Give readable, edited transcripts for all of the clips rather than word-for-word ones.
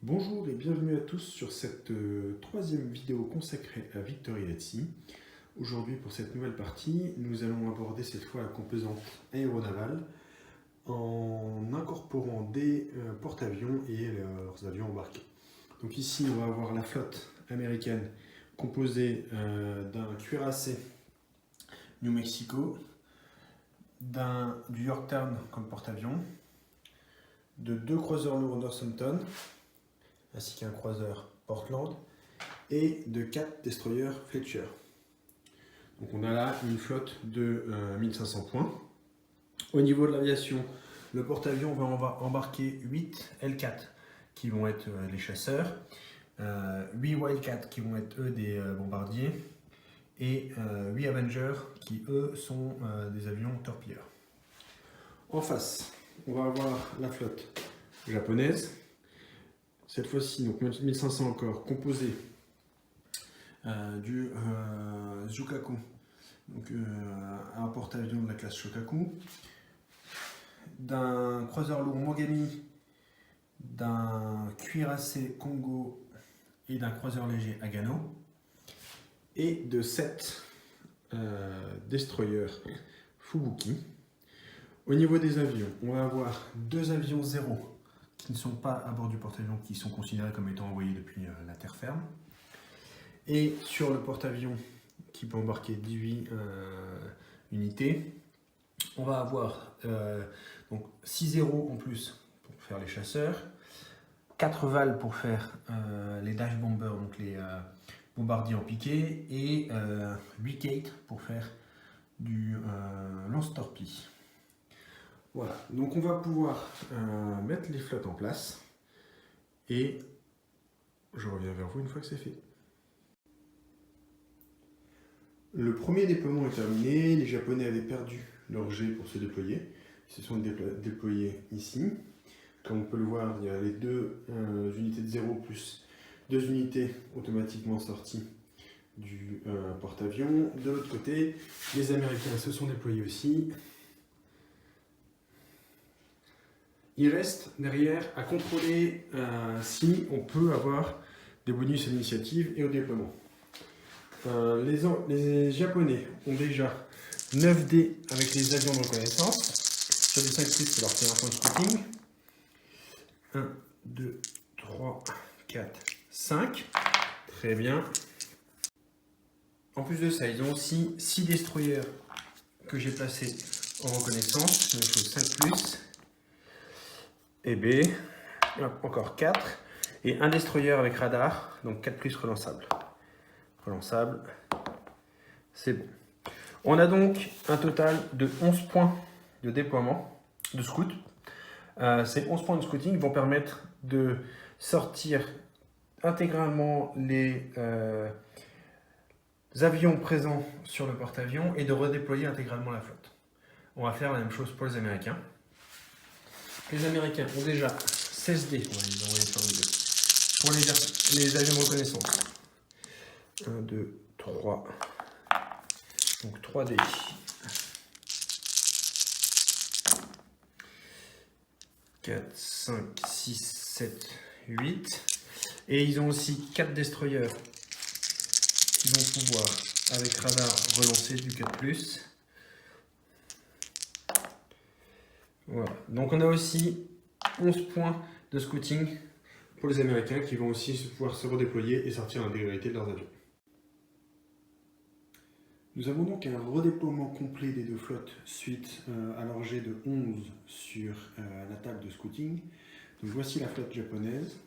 Bonjour et bienvenue à tous sur cette troisième vidéo consacrée à Victory at Sea. Aujourd'hui, pour cette nouvelle partie, nous allons aborder cette fois la composante aéronavale en incorporant des porte-avions et leurs avions embarqués. Donc ici, on va avoir la flotte américaine composée d'un cuirassé New Mexico, du Yorktown comme porte-avions, de deux croiseurs lourds Northampton, ainsi qu'un croiseur Portland, et de 4 destroyers Fletcher. Donc on a là une flotte de 1500 points. Au niveau de l'aviation, le porte-avions va embarquer 8 L4 qui vont être les chasseurs, 8 Wildcat qui vont être eux des bombardiers, et 8 Avengers qui eux sont des avions torpilleurs. En face, on va avoir la flotte japonaise. Cette fois-ci, donc 1500 encore, composé du Shokaku, donc un porte-avions de la classe Shokaku, d'un croiseur lourd Mogami, d'un cuirassé Kongo et d'un croiseur léger Agano, et de 7 destroyers Fubuki. Au niveau des avions, on va avoir 2 avions 0 qui ne sont pas à bord du porte-avions, qui sont considérés comme étant envoyés depuis la terre ferme. Et sur le porte-avions qui peut embarquer 18 unités, on va avoir donc 6 0 en plus pour faire les chasseurs, 4 VAL pour faire les dash bombers, donc les bombardiers en piqué, et 8 Kate pour faire du lance-torpille. Voilà, donc on va pouvoir mettre les flottes en place et je reviens vers vous une fois que c'est fait. Le premier déploiement est terminé, les Japonais avaient perdu leur jet pour se déployer. Ils se sont déployés ici. Comme on peut le voir, il y a les deux unités de 0 plus 2 unités automatiquement sorties du porte-avions. De l'autre côté, les Américains se sont déployés aussi. Il reste derrière à contrôler si on peut avoir des bonus à l'initiative et au déploiement. Les Japonais ont déjà 9 dés avec les avions de reconnaissance. Sur les 5 plus, c'est leur fait un point de scouting. 1, 2, 3, 4, 5. Très bien. En plus de ça, ils ont aussi 6 destroyers que j'ai placés en reconnaissance. Je fais 5 plus. Et B, encore 4, et un destroyer avec radar, donc 4 plus relançable. Relançable, c'est bon. On a donc un total de 11 points de déploiement de scout. Ces 11 points de scouting vont permettre de sortir intégralement les avions présents sur le porte-avions et de redéployer intégralement la flotte. On va faire la même chose pour les Américains. Les Américains ont déjà 16 dés, on va les envoyer sur le 2. Pour les avions de reconnaissance. 1, 2, 3. Donc 3 dés. 4, 5, 6, 7, 8. Et ils ont aussi 4 destroyers qui vont pouvoir, avec radar, relancer du 4+. Voilà. Donc on a aussi 11 points de scouting pour les Américains qui vont aussi pouvoir se redéployer et sortir l'intégralité de leurs avions. Nous avons donc un redéploiement complet des deux flottes suite à leur jet de 11 sur la table de scouting. Donc voici la flotte japonaise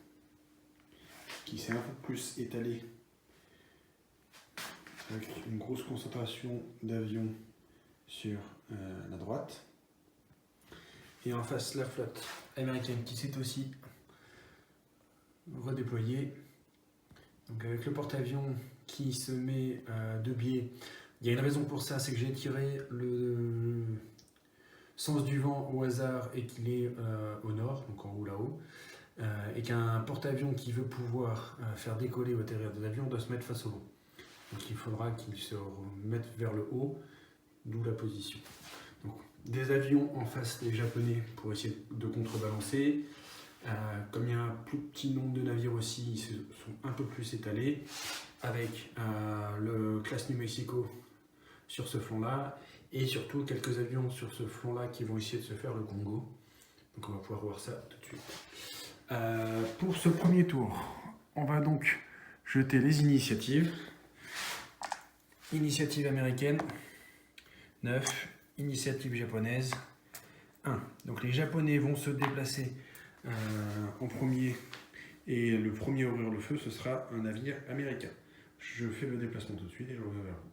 qui s'est un peu plus étalée avec une grosse concentration d'avions sur la droite. Et en face, la flotte américaine qui s'est aussi redéployée. Donc avec le porte-avions qui se met de biais. Il y a une raison pour ça, c'est que j'ai tiré le sens du vent au hasard et qu'il est au nord, donc en haut là-haut. Et qu'un porte-avions qui veut pouvoir faire décoller ou atterrir des avions doit se mettre face au vent. Donc il faudra qu'il se mette vers le haut, d'où la position. Donc, des avions en face des Japonais pour essayer de contrebalancer, Comme il y a un plus petit nombre de navires aussi, ils sont un peu plus étalés, avec le classe New Mexico sur ce flanc-là, et surtout quelques avions sur ce flanc-là qui vont essayer de se faire le Congo. Donc on va pouvoir voir ça tout de suite. Pour ce premier tour, on va donc jeter les initiatives. Initiative américaine, 9. Initiative japonaise, 1. Donc les Japonais vont se déplacer en premier, et le premier à ouvrir le feu, ce sera un navire américain. Je fais le déplacement tout de suite et je reviens vers vous.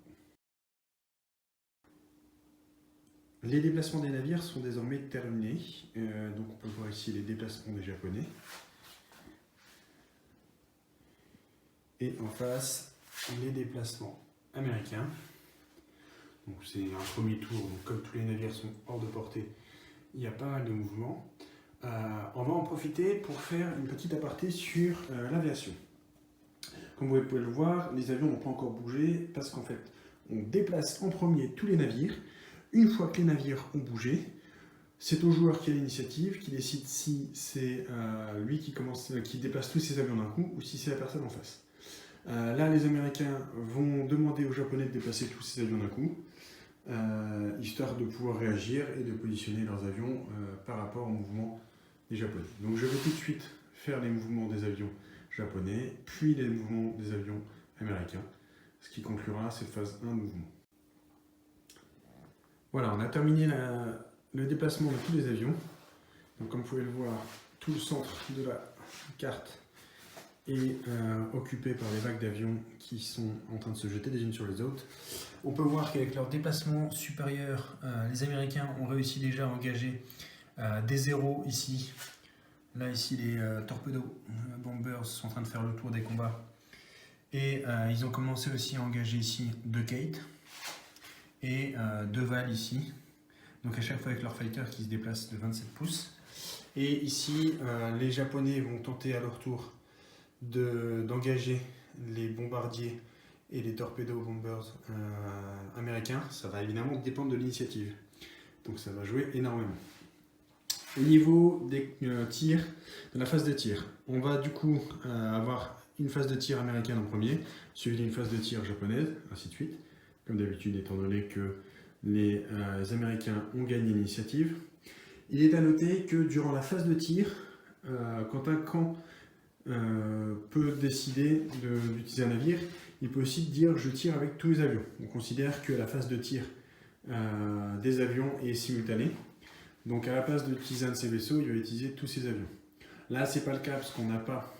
Les déplacements des navires sont désormais terminés. Donc on peut voir ici les déplacements des Japonais. Et en face, les déplacements américains. Donc c'est un premier tour, donc comme tous les navires sont hors de portée, il y a pas mal de mouvements. On va en profiter pour faire une petite aparté sur l'aviation. Comme vous pouvez le voir, les avions n'ont pas encore bougé parce qu'en fait, on déplace en premier tous les navires. Une fois que les navires ont bougé, c'est au joueur qui a l'initiative, qui décide si c'est lui qui déplace tous ses avions d'un coup ou si c'est la personne en face. Là, les Américains vont demander aux Japonais de déplacer tous ces avions d'un coup, histoire de pouvoir réagir et de positionner leurs avions par rapport au mouvement des Japonais. Donc je vais tout de suite faire les mouvements des avions japonais, puis les mouvements des avions américains, ce qui conclura cette phase 1 mouvement. Voilà, on a terminé le déplacement de tous les avions. Donc comme vous pouvez le voir, tout le centre de la carte est occupé par les vagues d'avions qui sont en train de se jeter les unes sur les autres. On peut voir qu'avec leur déplacement supérieur, les Américains ont réussi déjà à engager des zéros ici. Là, ici, les torpedo bombers sont en train de faire le tour des combats. Et ils ont commencé aussi à engager ici 2 Kate et 2 Val ici. Donc à chaque fois avec leur fighter qui se déplace de 27 pouces. Et ici, les Japonais vont tenter à leur tour d'engager les bombardiers et les torpedo bombers américains. Ça va évidemment dépendre de l'initiative. Donc ça va jouer énormément. Au niveau des tirs, de la phase de tir, on va du coup avoir une phase de tir américaine en premier, suivie d'une phase de tir japonaise, ainsi de suite. Comme d'habitude, étant donné que les Américains ont gagné l'initiative. Il est à noter que durant la phase de tir, quand un camp peut décider d'utiliser un navire, il peut aussi dire je tire avec tous les avions. On considère que la phase de tir des avions est simultanée. Donc à la place d'utiliser un de ses vaisseaux, il va utiliser tous ses avions. Là, c'est pas le cas parce qu'on n'a pas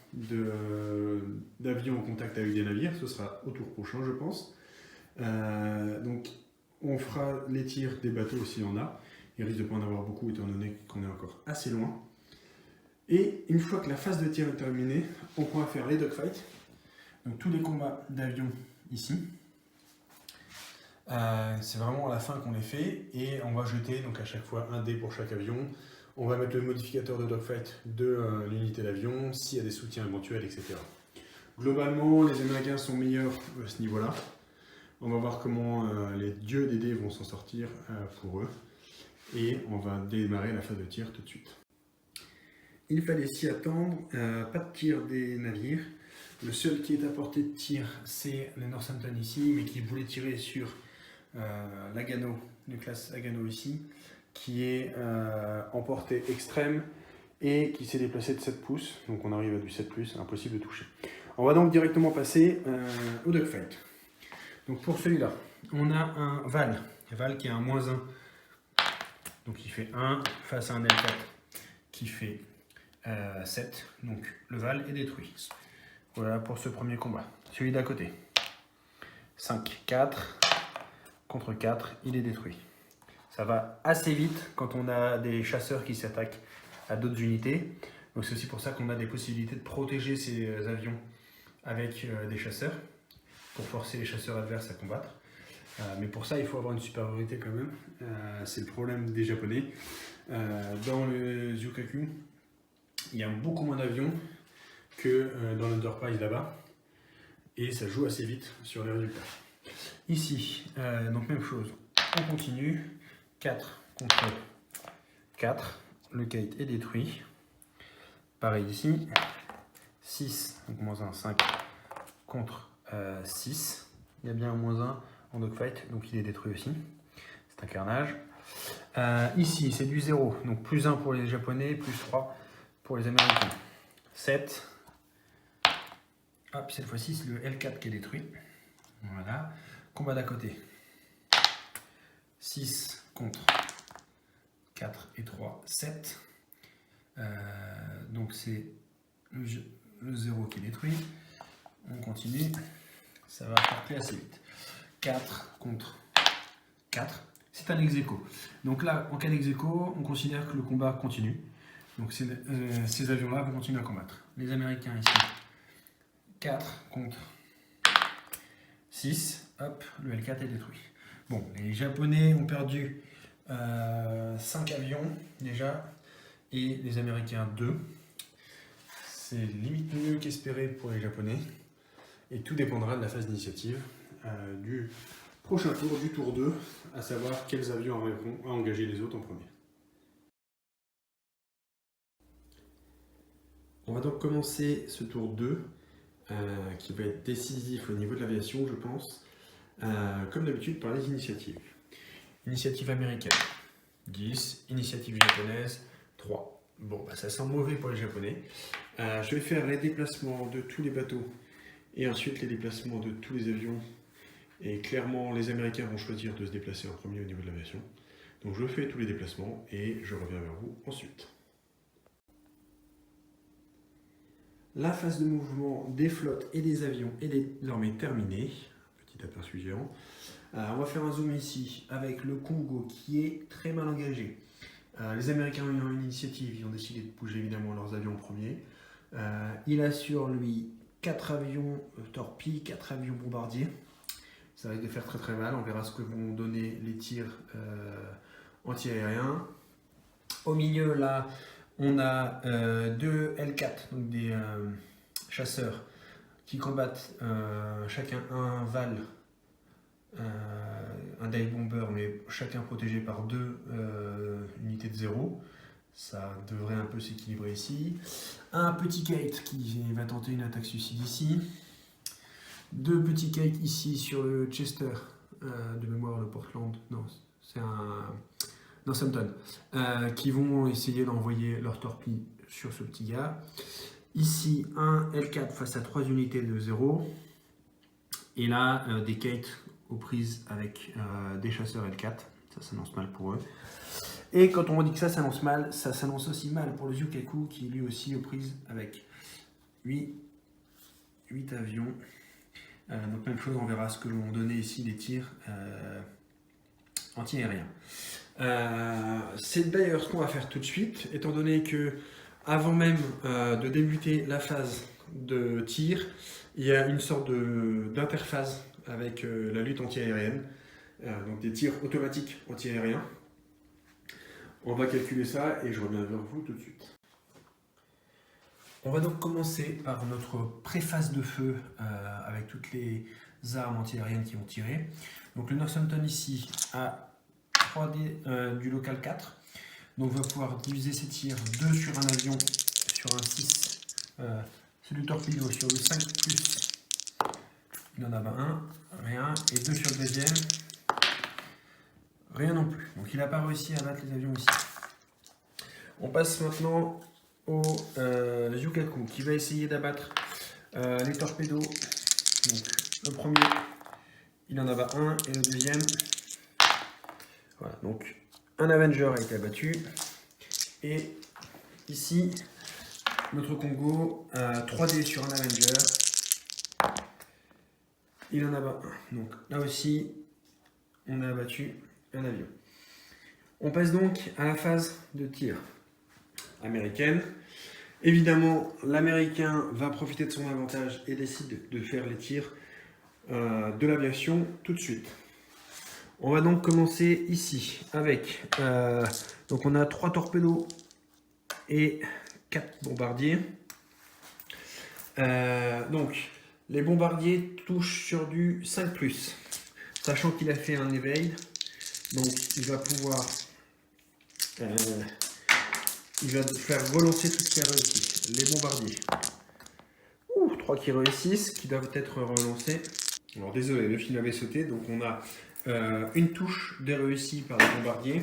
d'avions en contact avec des navires. Ce sera au tour prochain, je pense. Donc on fera les tirs des bateaux s'il y en a. Il risque de ne pas en avoir beaucoup étant donné qu'on est encore assez loin. Et une fois que la phase de tir est terminée, on pourra faire les dogfights. Donc tous les combats d'avions ici. C'est vraiment à la fin qu'on les fait et on va jeter donc à chaque fois un dé pour chaque avion. On va mettre le modificateur de dogfight de l'unité d'avion, s'il y a des soutiens éventuels, etc. Globalement, les Américains sont meilleurs à ce niveau-là. On va voir comment les dieux des dés vont s'en sortir pour eux. Et on va démarrer la phase de tir tout de suite. Il fallait s'y attendre, pas de tir des navires. Le seul qui est à portée de tir, c'est le Northampton ici, mais qui voulait tirer sur l'Agano, une classe Agano ici, qui est en portée extrême et qui s'est déplacé de 7 pouces. Donc on arrive à du 7+, impossible de toucher. On va donc directement passer au dogfight. Donc pour celui-là, on a un Val qui est un -1. Donc il fait 1 face à un L4 qui fait 7. Donc le Val est détruit. Voilà pour ce premier combat. Celui d'à côté. 5, 4. Contre 4, il est détruit. Ça va assez vite quand on a des chasseurs qui s'attaquent à d'autres unités. Donc c'est aussi pour ça qu'on a des possibilités de protéger ces avions avec des chasseurs, pour forcer les chasseurs adverses à combattre. Mais pour ça, il faut avoir une supériorité quand même. C'est le problème des Japonais. Dans le Zukaku, il y a beaucoup moins d'avions que dans l'Enterprise là-bas. Et ça joue assez vite sur les résultats. Ici, donc même chose. On continue. 4 contre 4. Le kite est détruit Pareil ici. 6, donc moins 1, 5 contre 6. Il y a bien un moins 1 en dogfight, donc il est détruit aussi. C'est un carnage. Ici, c'est du 0, donc plus 1 pour les Japonais, plus 3 pour les Américains. 7. Hop, cette fois-ci, c'est le L4 qui est détruit. Voilà. Combat d'à côté. 6 contre 4 et 3, 7. Donc c'est le 0 qui est détruit. On continue. Ça va partir assez vite. 4 contre 4. C'est un ex-aequo. Donc là, en cas d'ex-aequo, on considère que le combat continue. Donc ces avions-là vont continuer à combattre. Les Américains ici. 4 contre 6. Hop, le L4 est détruit. Bon, les Japonais ont perdu 5 avions déjà. Et les Américains 2. C'est limite mieux qu'espéré pour les Japonais. Et tout dépendra de la phase d'initiative du prochain tour, du tour 2, à savoir quels avions arriveront à engager les autres en premier. On va donc commencer ce tour 2, qui va être décisif au niveau de l'aviation, je pense, comme d'habitude par les initiatives. Initiative américaine, 10, initiative japonaise, 3. Bon, bah ça sent mauvais pour les Japonais. Je vais faire les déplacements de tous les bateaux et ensuite les déplacements de tous les avions. Et clairement, les Américains vont choisir de se déplacer en premier au niveau de l'aviation. Donc je fais tous les déplacements et je reviens vers vous ensuite. La phase de mouvement des flottes et des avions est désormais terminée. Petit aperçu géant. On va faire un zoom ici avec le Congo qui est très mal engagé. Les Américains ayant une initiative, ils ont décidé de bouger évidemment leurs avions en premier. Il a sur lui 4 avions torpilles, 4 avions bombardiers. Ça risque de faire très très mal, on verra ce que vont donner les tirs anti-aériens. Au milieu là, on a 2 L4, donc des chasseurs qui combattent chacun un Val, un dive bomber, mais chacun protégé par 2 unités de 0. Ça devrait un peu s'équilibrer ici. Un petit Kate qui va tenter une attaque suicide ici. 2 petits Kate ici sur le Chester, de mémoire le Portland, non, c'est un Northampton, qui vont essayer d'envoyer leur torpille sur ce petit gars. Ici, un L4 face à 3 unités de 0. Et là, des Kate aux prises avec des chasseurs L4. Ça s'annonce mal pour eux. Et quand on dit que ça s'annonce mal, ça s'annonce aussi mal pour le Zyukaku qui lui aussi aux prises avec 8 avions. Donc même chose, on verra ce que vont donner ici les tirs anti-aériens. C'est d'ailleurs ce qu'on va faire tout de suite, étant donné que avant même de débuter la phase de tir, il y a une sorte d'interphase avec la lutte anti-aérienne, donc des tirs automatiques anti-aériens. On va calculer ça et je reviens vers vous tout de suite. On va donc commencer par notre préphase de feu avec toutes les armes anti-aériennes qui vont tirer. Donc le Northampton ici a 3D du local 4. Donc on va pouvoir diviser ses tirs 2 sur un avion, sur un 6. C'est du torpedo sur le 5+. Il en a un, rien. Et 2 sur le deuxième. Rien non plus. Donc il n'a pas réussi à battre les avions ici. On passe maintenant au Zyukaku qui va essayer d'abattre les torpédos. Donc le premier, il en a un et le deuxième. Voilà, donc un Avenger a été abattu. Et ici, notre Congo, 3D sur un Avenger. Il en a un. Donc là aussi, on a abattu un avion. On passe donc à la phase de tir américaine. Évidemment, l'américain va profiter de son avantage et décide de faire les tirs de l'aviation tout de suite. On va donc commencer ici avec, donc on a 3 torpédos et 4 bombardiers. Donc les bombardiers touchent sur du 5+, sachant qu'il a fait un evade, donc il va pouvoir il va faire relancer tout ce qui a réussi. Les bombardiers. Ouh, 3 qui réussissent, qui doivent être relancés. Alors désolé, le fil avait sauté, donc on a une touche de réussi par les bombardiers.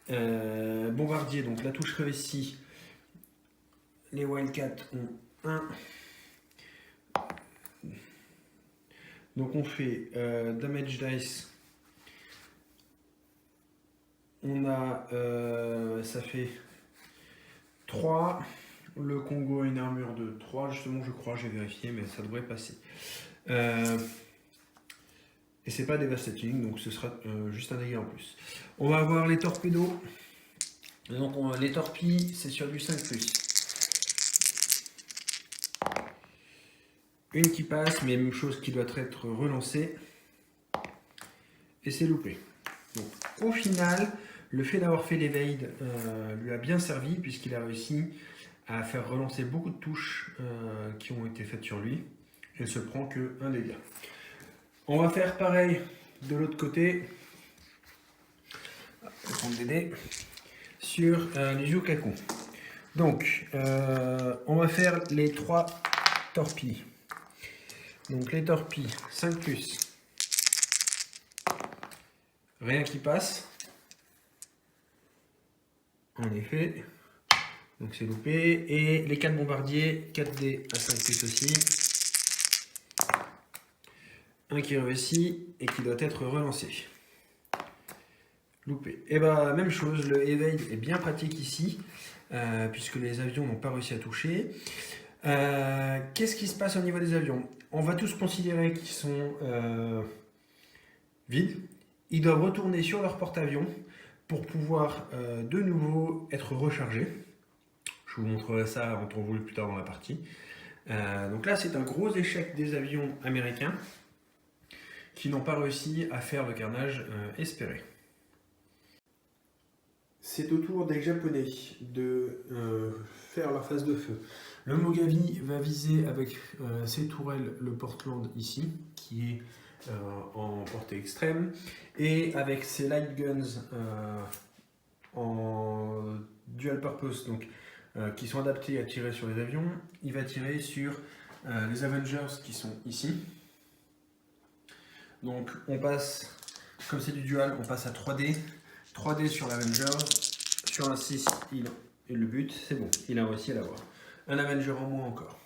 Bombardier, donc la touche réussie. Les Wildcats ont 1. Donc on fait damage dice. On a, ça fait 3. Le Congo a une armure de 3, justement je crois, j'ai vérifié, mais ça devrait passer. Et c'est pas devastating, donc ce sera juste un dégât en plus. On va avoir les torpedos. Donc les torpilles, c'est sur du 5+. Une qui passe, mais même chose qui doit être relancée. Et c'est loupé. Donc au final, le fait d'avoir fait l'evade lui a bien servi, puisqu'il a réussi à faire relancer beaucoup de touches qui ont été faites sur lui. Il ne se prend que un dégât. On va faire pareil de l'autre côté. On va prendre des dés sur les Yukaku. Donc, on va faire les 3 torpilles. Donc les torpilles, 5+. Rien qui passe. En effet. Donc c'est loupé. Et les 4 bombardiers, 4D à 5+ aussi. Un qui réussit et qui doit être relancé. Loupé. Et bah même chose, le evade est bien pratique ici, puisque les avions n'ont pas réussi à toucher. Qu'est-ce qui se passe au niveau des avions? On va tous considérer qu'ils sont vides. Ils doivent retourner sur leur porte-avions pour pouvoir de nouveau être rechargés. Je vous montrerai ça en temps voulu plus tard dans la partie. Donc là, c'est un gros échec des avions américains qui n'ont pas réussi à faire le carnage espéré. C'est au tour des Japonais de faire leur phase de feu. Le Mogavi va viser avec ses tourelles le Portland ici, qui est en portée extrême, et avec ses light guns en dual purpose, donc qui sont adaptés à tirer sur les avions, il va tirer sur les Avengers qui sont ici. Donc on passe, comme c'est du dual, on passe à 3D. 3D sur l'Avenger, sur un 6, il le but, c'est bon, il a réussi à l'avoir. Un Avenger en moins encore.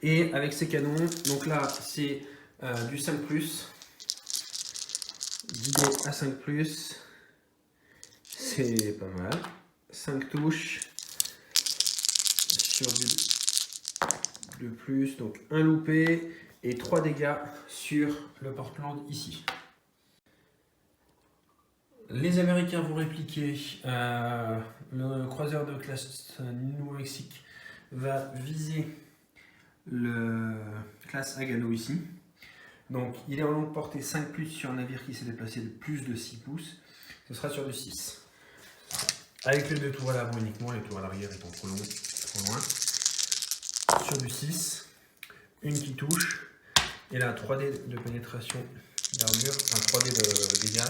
Et avec ses canons, donc là c'est du 5+, 10D à 5+, c'est pas mal. 5 touches sur du 2+, donc un loupé et 3 dégâts sur le Portland ici. Les Américains vont répliquer, le croiseur de classe Nouveau-Mexique va viser le classe Agano ici. Donc il est en longue portée 5+ sur un navire qui s'est déplacé de plus de 6 pouces. Ce sera sur du 6. Avec les 2 tours à l'avant uniquement, les tours à l'arrière étant trop longs, trop loin. Sur du 6, une qui touche. Et là 3D de pénétration d'armure, enfin 3D de dégâts.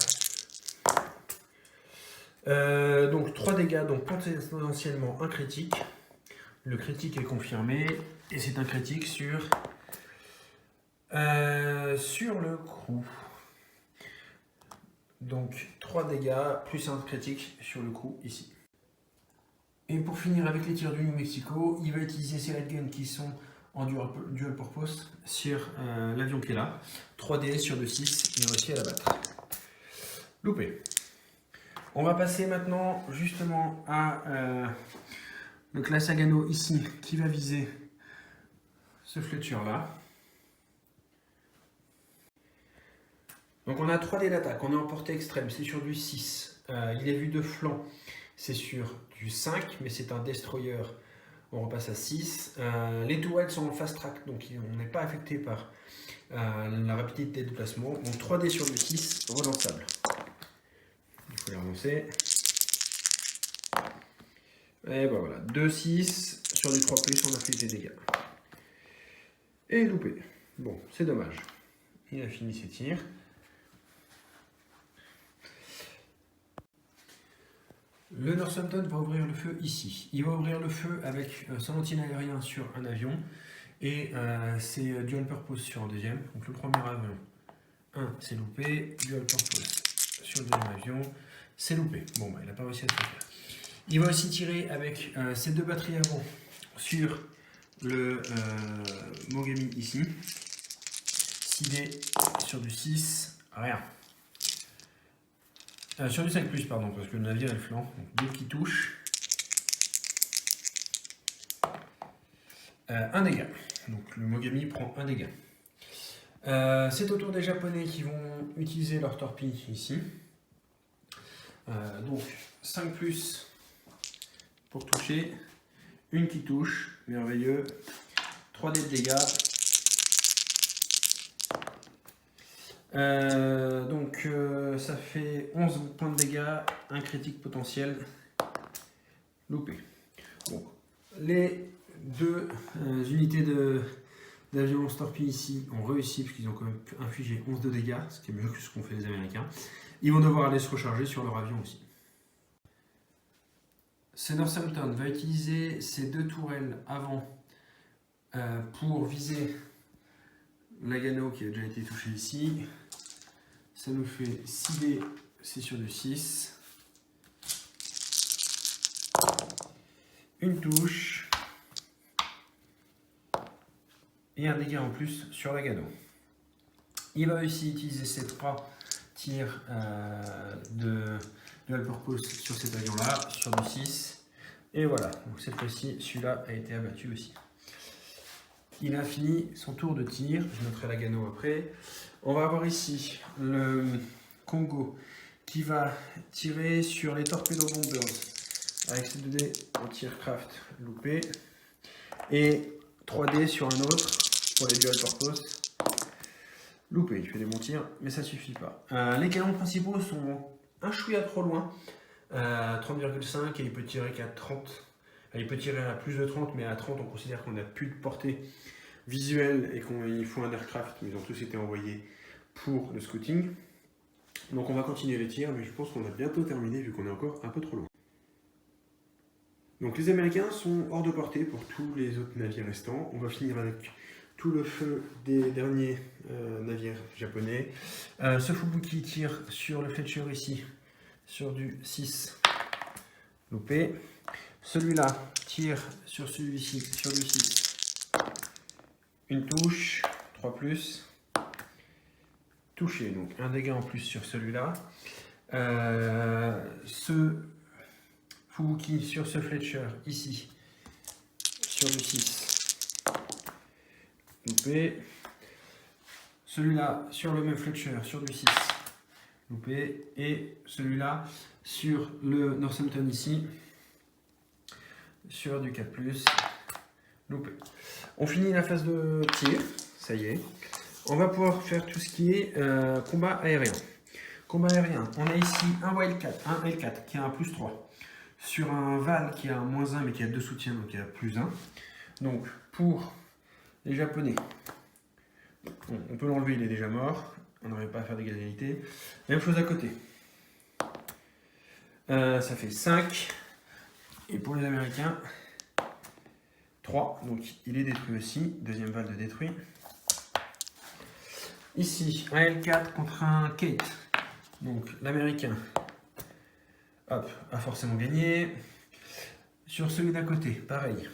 Donc 3 dégâts, donc potentiellement un critique. Le critique est confirmé et c'est un critique sur le crew. Donc 3 dégâts plus un critique sur le crew ici. Et pour finir avec les tirs du New Mexico, il va utiliser ses light guns qui sont en dual purpose sur l'avion qui est là. 3D sur le 6, il réussit à l'abattre. Loupé. On va passer maintenant justement à le classe Agano ici qui va viser ce Fletcher là. Donc on a 3D d'attaque, on est en portée extrême, c'est sur du 6. Il est vu de flanc, c'est sur du 5, mais c'est un destroyer, on repasse à 6. Les tourelles sont en fast track, donc on n'est pas affecté par la rapidité de déplacement. Donc 3D sur du 6, relançable. Il faut les relancer. Et ben voilà, 2, 6, sur du 3+, on a fait des dégâts. Et loupé. Bon, c'est dommage. Il a fini ses tirs. Le Northampton va ouvrir le feu ici. Il va ouvrir le feu avec son anti-aérien sur un avion et c'est dual purpose sur un deuxième. Donc le premier avion, c'est loupé. Dual purpose sur le deuxième avion, c'est loupé. Bon, bah, il n'a pas réussi à se faire. Il va aussi tirer avec ses deux batteries avant sur le Mogami ici. 6D sur du 6, rien. Sur du 5+, pardon, parce que le navire est le flanc. Donc deux qui touchent. Un dégât. Donc le Mogami prend un dégât. C'est au tour des Japonais qui vont utiliser leur torpille ici. Donc 5+ pour toucher. Une qui touche, merveilleux. 3D de dégâts. Ça fait 11 points de dégâts, un critique potentiel, loupé. Bon, les deux unités d'avion torpille ici ont réussi parce qu'ils ont quand même infligé 11 de dégâts, ce qui est mieux que ce qu'ont fait les Américains. Ils vont devoir aller se recharger sur leur avion aussi. Ce Northampton va utiliser ces deux tourelles avant pour viser Nagano qui a déjà été touché ici. Ça nous fait 6D, c'est sur du 6. Une touche. Et un dégât en plus sur Nagano. Il va aussi utiliser ces 3 tirs de dual purpose sur cet avion-là, sur du 6. Et voilà, donc cette fois-ci, celui-là a été abattu aussi. Il a fini son tour de tir, je mettrai Nagano après. On va avoir ici le Kongo qui va tirer sur les torpedo bombers avec ses 2D anti-aircraft loupé et 3D sur un autre pour les dual purpose loupé. Il fait des bons tirs, mais ça suffit pas. Les canons principaux sont un chouïa trop loin, 30,5 et il peut tirer qu'à 30. Il peut tirer à plus de 30, mais à 30 on considère qu'on n'a plus de portée visuelle et qu'il faut un aircraft, mais ils ont tous été envoyés pour le scouting. Donc on va continuer les tirs, mais je pense qu'on a bientôt terminé vu qu'on est encore un peu trop loin. Donc les Américains sont hors de portée pour tous les autres navires restants. On va finir avec tout le feu des derniers navires japonais. Ce Fubuki tire sur le Fletcher ici, sur du 6 loupé. Celui-là tire sur celui-ci, sur du 6. Une touche, 3+. Touché, donc un dégât en plus sur celui-là. Ce Fubuki sur ce Fletcher ici, sur du 6. Loupé. Celui-là sur le même Fletcher, sur du 6. Loupé. Et celui-là sur le Northampton ici, sur du 4+, loupé. On finit la phase de tir, ça y est. On va pouvoir faire tout ce qui est combat aérien. Combat aérien, on a ici un Wildcat, un L4 qui a un +3. Sur un Val qui a un -1 mais qui a 2 soutiens, donc il y a +1. Donc pour les Japonais, bon, on peut l'enlever, il est déjà mort. On n'arrive pas à faire d'égalité. Même chose à côté. Ça fait 5. Et pour les Américains, 3. Donc il est détruit aussi. Deuxième Val de détruit. Ici, un L4 contre un Kate. Donc l'Américain a forcément gagné. Sur celui d'à côté, pareil.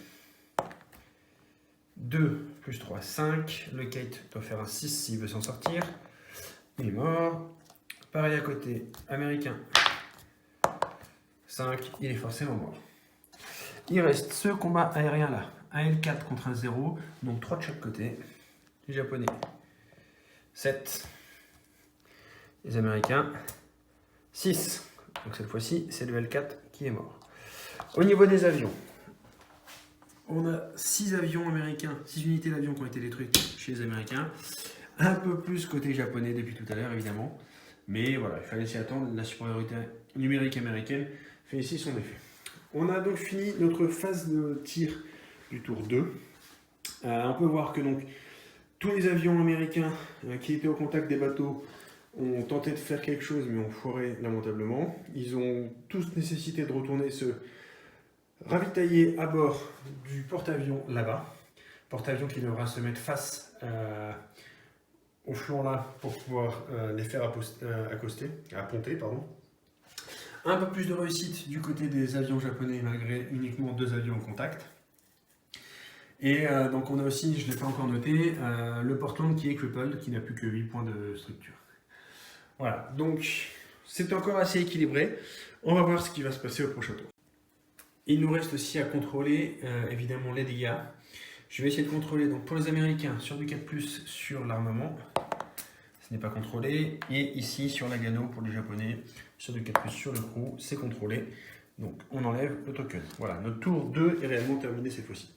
2 + 3, 5. Le Kate doit faire un 6 s'il veut s'en sortir. Il est mort. Pareil à côté, Américain. 5, il est forcément mort. Il reste ce combat aérien là. Un L4 contre un 0. Donc 3 de chaque côté. Les Japonais. 7. Les Américains. 6. Donc cette fois-ci, c'est le L4 qui est mort. Au niveau des avions, on a 6 avions américains, 6 unités d'avions qui ont été détruites chez les Américains. Un peu plus côté japonais depuis tout à l'heure, évidemment. Mais voilà, il fallait s'y attendre. La supériorité numérique américaine fait ici son effet. On a donc fini notre phase de tir du tour 2. On peut voir que donc tous les avions américains qui étaient au contact des bateaux ont tenté de faire quelque chose mais ont foiré lamentablement. Ils ont tous nécessité de retourner se ravitailler à bord du porte-avions là-bas. Porte-avions qui devra se mettre face au flanc là pour pouvoir les faire ponter, pardon. Un peu plus de réussite du côté des avions japonais malgré uniquement 2 avions en contact. Et donc on a aussi, je ne l'ai pas encore noté, le Portland qui est crippled, qui n'a plus que 8 points de structure. Voilà, donc c'est encore assez équilibré. On va voir ce qui va se passer au prochain tour. Il nous reste aussi à contrôler évidemment les dégâts. Je vais essayer de contrôler donc pour les Américains sur du 4+, sur l'armement. Ce n'est pas contrôlé. Et ici sur la Gano pour les Japonais, sur du 4+, sur le crew, c'est contrôlé. Donc on enlève le token. Voilà, notre tour 2 est réellement terminé cette fois-ci.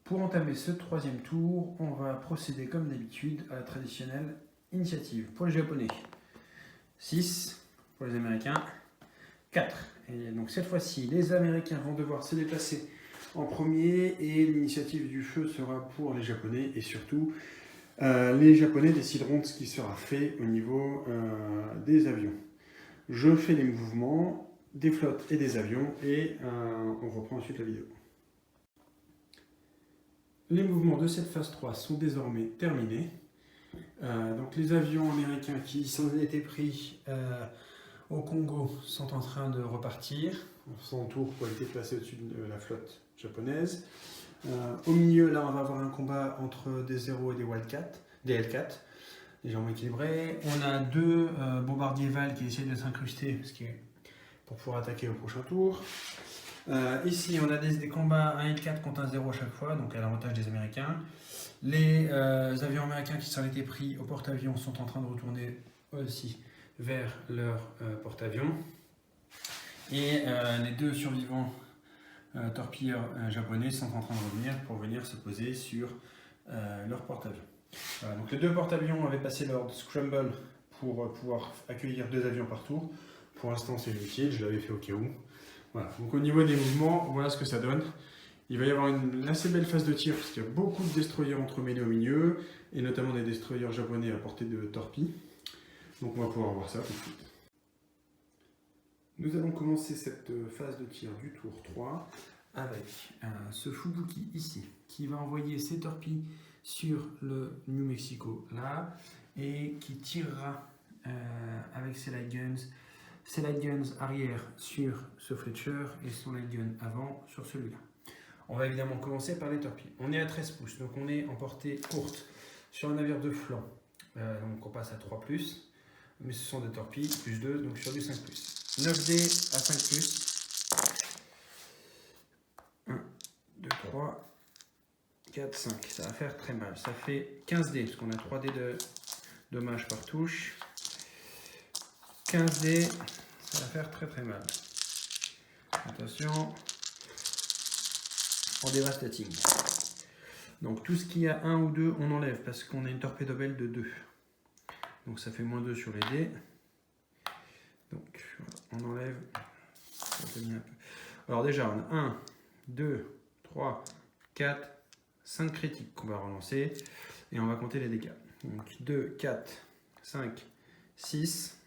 Pour entamer ce 3e tour, on va procéder comme d'habitude à la traditionnelle initiative. Pour les Japonais, 6. Pour les Américains, 4. Et donc cette fois-ci, les Américains vont devoir se déplacer en premier et l'initiative du feu sera pour les Japonais. Et surtout, les Japonais décideront de ce qui sera fait au niveau des avions. Je fais les mouvements des flottes et des avions et on reprend ensuite la vidéo. Les mouvements de cette phase 3 sont désormais terminés. Donc les avions américains qui s'en étaient pris au Congo sont en train de repartir en faisant le tour pour éviter de passer au-dessus de la flotte japonaise. Au milieu, là, on va avoir un combat entre des Zero et des L4, légèrement équilibrés. On a 2 bombardiers Val qui essaient de s'incruster pour pouvoir attaquer au prochain tour. Ici, on a des combats 1 L4 contre un 0 à chaque fois, donc à l'avantage des Américains. Les avions américains qui s'en étaient pris au porte-avions sont en train de retourner aussi vers leur porte-avions. Et les 2 survivants torpilleurs japonais sont en train de revenir pour venir se poser sur leur porte-avions. Voilà, donc les 2 porte-avions avaient passé leur scramble pour pouvoir accueillir 2 avions par tour. Pour l'instant, c'est inutile, je l'avais fait au cas où. Voilà, donc au niveau des mouvements, voilà ce que ça donne. Il va y avoir une assez belle phase de tir parce qu'il y a beaucoup de destroyers entremêlés au milieu et notamment des destroyers japonais à portée de torpilles. Donc on va pouvoir voir ça tout de suite. Nous allons commencer cette phase de tir du tour 3 avec ce Fubuki ici qui va envoyer ses torpilles sur le New Mexico là et qui tirera avec ses light guns. Ses light guns arrière sur ce Fletcher et son light gun avant sur celui-là. On va évidemment commencer par les torpilles. On est à 13 pouces, donc on est en portée courte sur un navire de flanc. Donc on passe à 3+, mais ce sont des torpilles, plus 2, donc sur du 5+. 9D à 5+. 1, 2, 3, 4, 5. Ça va faire très mal. Ça fait 15D, parce qu'on a 3D de dommages par touche. 15D, ça va faire très très mal. Attention, en dévastating. Donc tout ce qui a 1 ou 2, on enlève parce qu'on a une torpédobelle de 2. Donc ça fait -2 sur les dés. Donc voilà, on enlève. Alors déjà, on a 1, 2, 3, 4, 5 critiques qu'on va relancer. Et on va compter les dégâts. Donc 2, 4, 5, 6.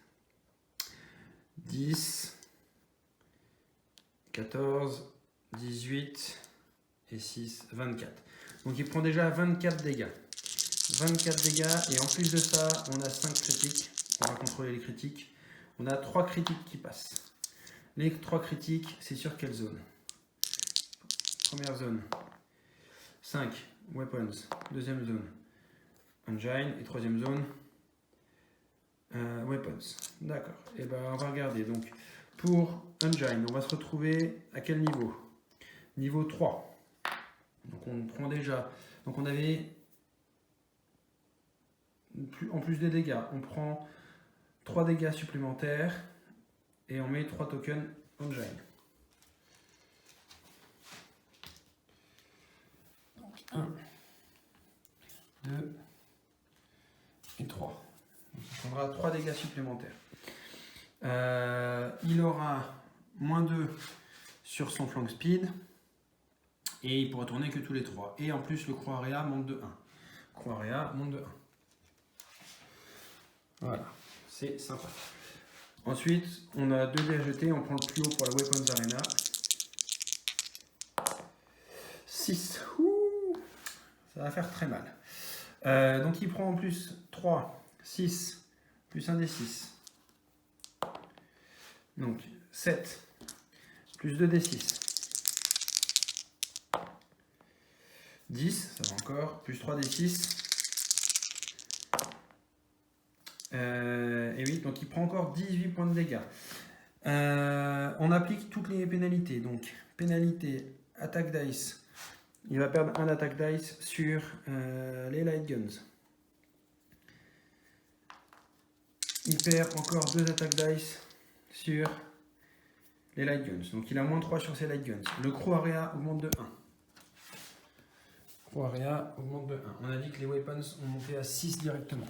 10, 14, 18 et 6, 24. Donc il prend déjà 24 dégâts. 24 dégâts et en plus de ça, on a 5 critiques. On va contrôler les critiques. On a 3 critiques qui passent. Les 3 critiques, c'est sur quelle zone? Première zone, 5 weapons. Deuxième zone, engine. Et troisième zone, weapons. D'accord. Et ben on va regarder. Donc pour engine, on va se retrouver à quel niveau? Niveau 3. Donc on prend déjà. Donc on avait en plus des dégâts, on prend 3 dégâts supplémentaires et on met 3 tokens engine. Donc 1, 2 et 3. Donc il prendra 3 dégâts supplémentaires. Il aura -2 sur son flank speed et il pourra tourner que tous les 3. Et en plus le croix area monte de 1. Croix Rea, monte de 1. Voilà, c'est sympa. Ensuite, on a 2 dés à jeter, on prend le plus haut pour la Weapons Arena. 6. Ouh, ça va faire très mal. Donc il prend en plus 3, 6, plus 1 des 6. Donc 7, plus 2 des 6. 10, ça va encore, plus 3 des 6. Et oui, donc il prend encore 18 points de dégâts. On applique toutes les pénalités. Donc, pénalité, attaque dice. Il va perdre un attaque dice sur les light guns. Il perd encore 2 attaques dice sur les light guns. Donc il a moins 3 sur ses light guns. Le Croix Rea augmente de 1. Croix Rea augmente de 1. On a dit que les weapons ont monté à 6 directement.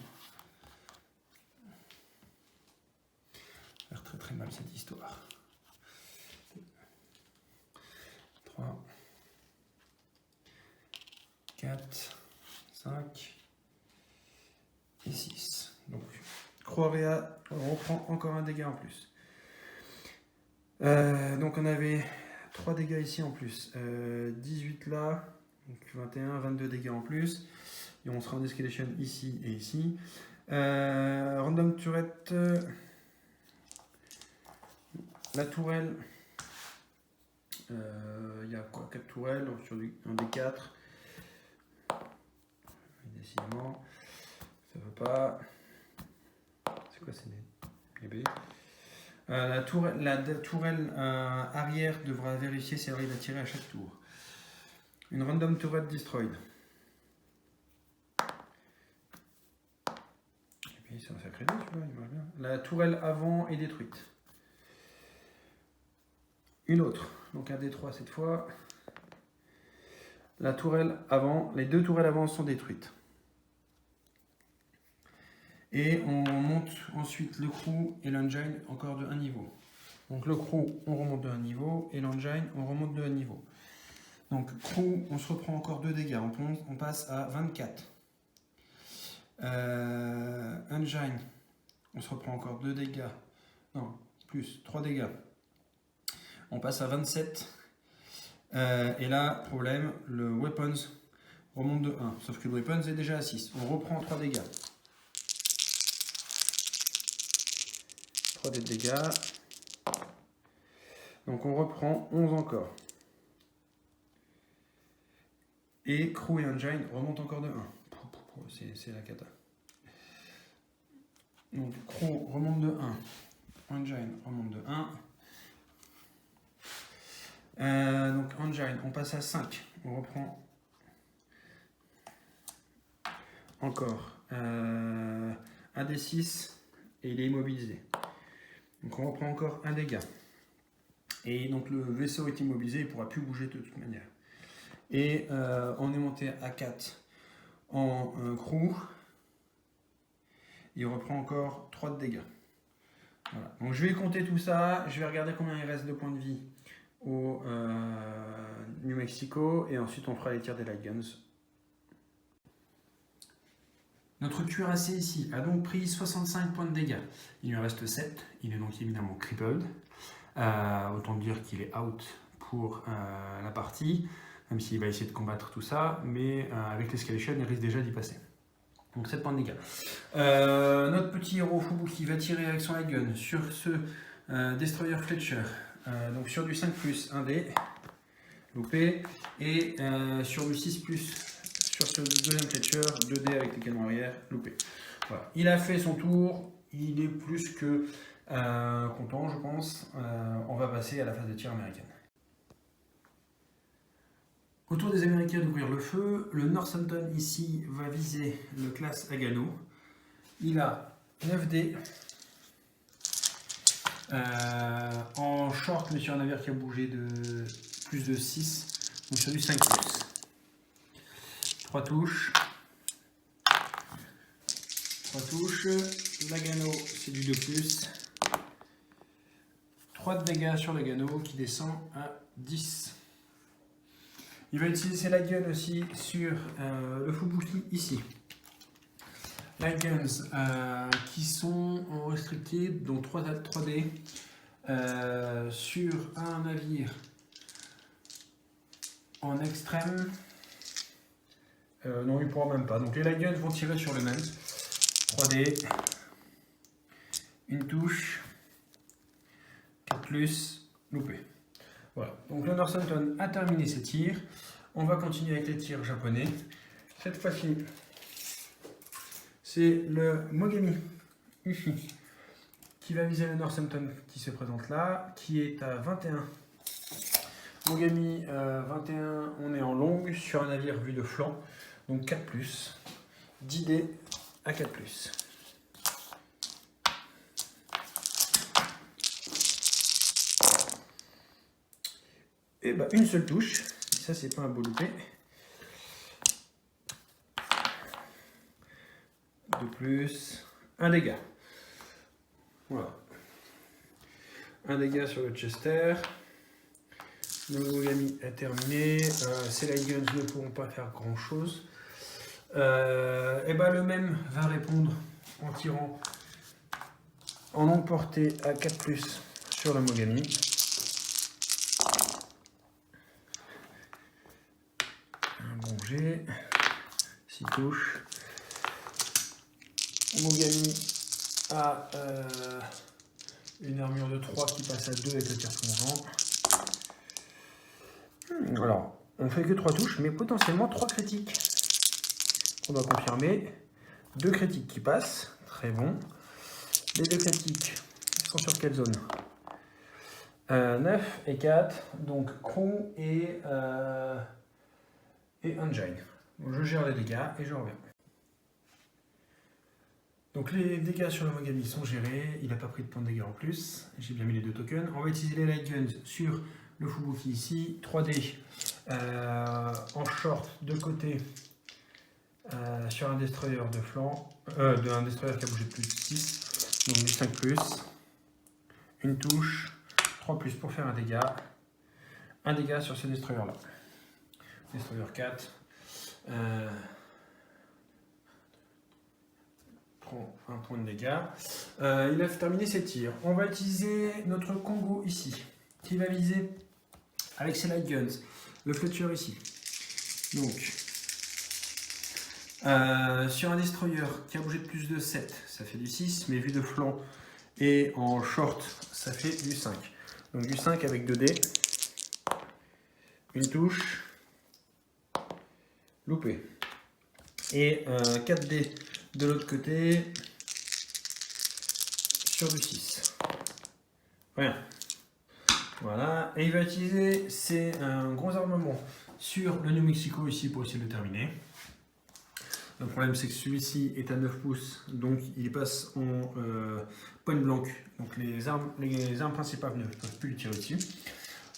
Ça va faire très très mal cette histoire. 3, 4, 5 et 6. Donc Croix Rea, on reprend encore un dégât en plus. Donc on avait 3 dégâts ici en plus. 18 là, donc 21, 22 dégâts en plus. Et on sera en escalation ici et ici. Random turret. La tourelle. Il y a quoi, 4 tourelles sur un des 4. Décidément, ça veut pas. C'est quoi, c'est les B. La tourelle arrière devra vérifier si elle arrive à tirer à chaque tour. Une random turret destroyed. Et puis c'est un sacré dé, tu vois, il marche bien. La tourelle avant est détruite. Une autre, donc un D3 cette fois. La tourelle avant, les 2 tourelles avant sont détruites. Et on monte ensuite le crew et l'engine encore de 1 niveau. Donc le crew, on remonte de 1 niveau, et l'engine, on remonte de 1 niveau. Donc crew, on se reprend encore 2 dégâts, on passe à 24. Engine, on se reprend encore 2 dégâts, non, plus 3 dégâts. On passe à 27. Et là, problème, le weapons remonte de 1, sauf que le weapons est déjà à 6. On reprend 3 dégâts. 3 dégâts. Donc on reprend 11 encore. Et crew et engine remontent encore de 1. C'est la cata. Donc crew remonte de 1. Engine remonte de 1. Donc engine, on passe à 5. On reprend encore un des 6 et il est immobilisé. Donc on reprend encore un dégât. Et donc le vaisseau est immobilisé, il ne pourra plus bouger de toute manière. Et on est monté à 4 en crew. Il reprend encore 3 de dégâts. Voilà. Donc je vais compter tout ça, je vais regarder combien il reste de points de vie au New Mexico et ensuite on fera les tirs des light guns. Notre cuirassé ici a donc pris 65 points de dégâts. Il lui en reste 7, il est donc évidemment crippled. Autant dire qu'il est out pour la partie, même s'il va essayer de combattre tout ça, mais avec l'escalation, il risque déjà d'y passer. Donc 7 points de dégâts. Notre petit héros Fubuki va tirer avec son light gun sur ce Destroyer Fletcher. Donc sur du 5+, 1D, loupé, et sur du 6+, sur ce deuxième Fletcher, 2D avec les canons arrière, loupé. Voilà. Il a fait son tour, il est plus que content, je pense. On va passer à la phase de tir américaine. Autour des Américains d'ouvrir le feu, le Northampton ici va viser le classe Agano. Il a 9D. En short, mais sur un navire qui a bougé de plus de 6, donc sur du 5+. 3 touches. 3 touches. L'Agano, c'est du 2+. 3 de dégâts sur l'Agano qui descend à 10. Il va utiliser ses light guns aussi sur le Fubuki ici. Light guns qui sont en restricted, donc 3D, sur un navire en extrême. Non, il ne pourra même pas. Donc les light guns vont tirer sur le même. 3D, une touche, 4+, loupé. Voilà. Donc le Northampton a terminé ses tirs. On va continuer avec les tirs japonais. Cette fois-ci, c'est le Mogami ici qui va viser le Northampton qui se présente là, qui est à 21. Mogami 21, on est en longue sur un navire vu de flanc, donc 4+, 10D à 4+. Et bah une seule touche, ça c'est pas un beau loupé. De plus, un dégât. Voilà. Un dégât sur le Chester. Le Mogami est terminé. Ces light guns ne pourront pas faire grand chose. Et ben le même va répondre en tirant en longue portée à 4+ sur le Mogami. Un bon jet. 6 touches. Mogami a une armure de 3 qui passe à 2 avec le tir plongeant. Alors, on fait que 3 touches, mais potentiellement 3 critiques. On doit confirmer. 2 critiques qui passent, très bon. Les 2 critiques sont sur quelle zone? 9 et 4, donc Crew et Engine. Donc, je gère les dégâts et je reviens. Donc les dégâts sur le Mogami sont gérés, il n'a pas pris de points de dégâts en plus, j'ai bien mis les 2 tokens. On va utiliser les light guns sur le Fubuki ici, 3D en short de côté sur un destroyer de flanc, un destroyer qui a bougé de plus de 6, donc du 5+, une touche, 3+ pour faire un dégât sur ce destroyer là. Destroyer 4. Prend un point de dégâts. Il a terminé ses tirs. On va utiliser notre Congo ici, qui va viser avec ses light guns le Fletcher ici. Donc, sur un destroyer qui a bougé de plus de 7, ça fait du 6, mais vu de flanc et en short, ça fait du 5. Donc du 5 avec 2D, une touche, loupé. Et 4D de l'autre côté sur du 6. Rien. Voilà. Et il va utiliser un gros armement sur le New Mexico ici pour essayer de le terminer. Le problème c'est que celui-ci est à 9 pouces, donc il passe en point blanc. Donc les armes principales ne peuvent plus lui tirer dessus.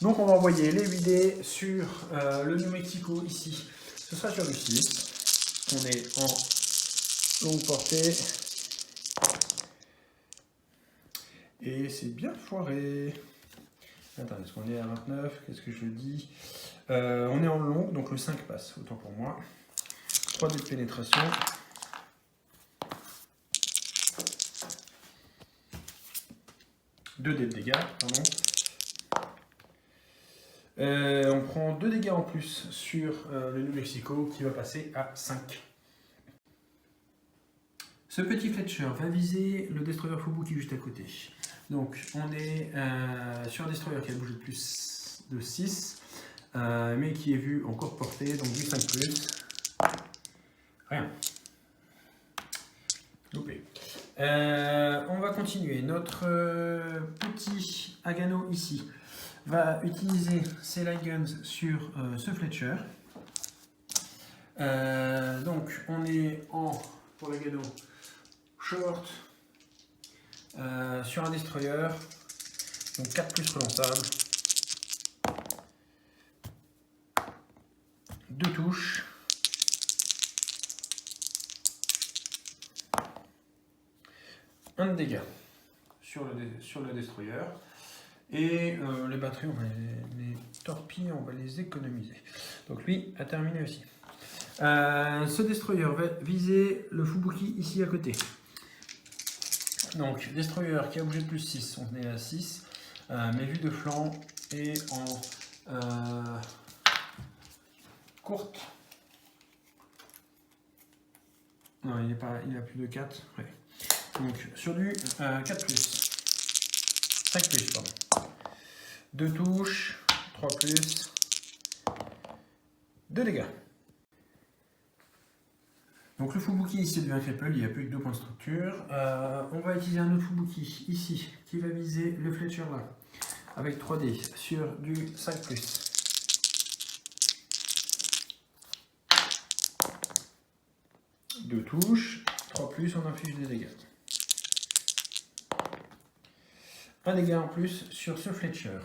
Donc on va envoyer les 8D sur le New Mexico ici. Ce sera sur du 6. On est en longue portée. Et c'est bien foiré. Attends, est-ce qu'on est à 29? Qu'est-ce que je dis? On est en longue, donc le 5 passe, autant pour moi. 3D de pénétration. Deux dés de dégâts, pardon. On prend 2 dégâts en plus sur le New Mexico qui va passer à 5. Ce petit Fletcher va viser le destroyer Fubuki juste à côté. Donc on est sur un destroyer qui a bougé de plus de 6, mais qui est vu encore porté, donc du 5+. Rien. Loupé. On va continuer. Notre petit Agano ici va utiliser ses light guns sur ce Fletcher. Donc on est pour l'Agano short sur un destroyer, donc 4+ relançable, 2 touches, un de dégâts sur le destroyer Et les batteries, on va les torpilles, on va les économiser. Donc lui a terminé aussi. Ce destroyer va viser le Fubuki ici à côté. Donc destroyer qui a bougé de plus 6, on est à 6. Mais vue de flanc et en courte. Non, il a plus de 4. Ouais. Donc sur du 4 plus. 5 plus, pardon. 2 touches, 3 plus, 2 dégâts. Donc le Fubuki ici devient cripple, il n'y a plus que 2 points de structure. On va utiliser un autre Fubuki ici qui va viser le Fletcher là, avec 3D sur du 5 plus. 2 touches, 3 plus, on inflige des dégâts. Un dégât en plus sur ce Fletcher.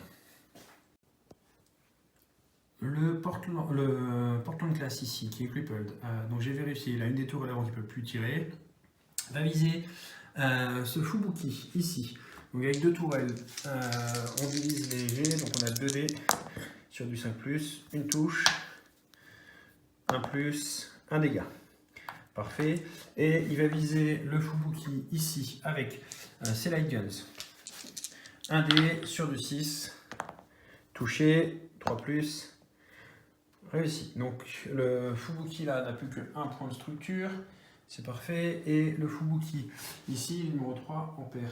Le Portland Class ici, qui est crippled, donc j'ai vérifié, il a une des tours à l'avant qui ne peut plus tirer, va viser ce Fubuki ici. Donc avec 2 tourelles, on divise les G, donc on a 2 dés sur du 5 plus, une touche, 1 plus, 1 dégât. Parfait. Et il va viser le Fubuki ici avec ses light guns. 1 dé sur du 6, touché, 3 plus. Réussi. Donc le Fubuki là n'a plus qu'un point de structure, c'est parfait. Et le Fubuki ici, numéro 3, on perd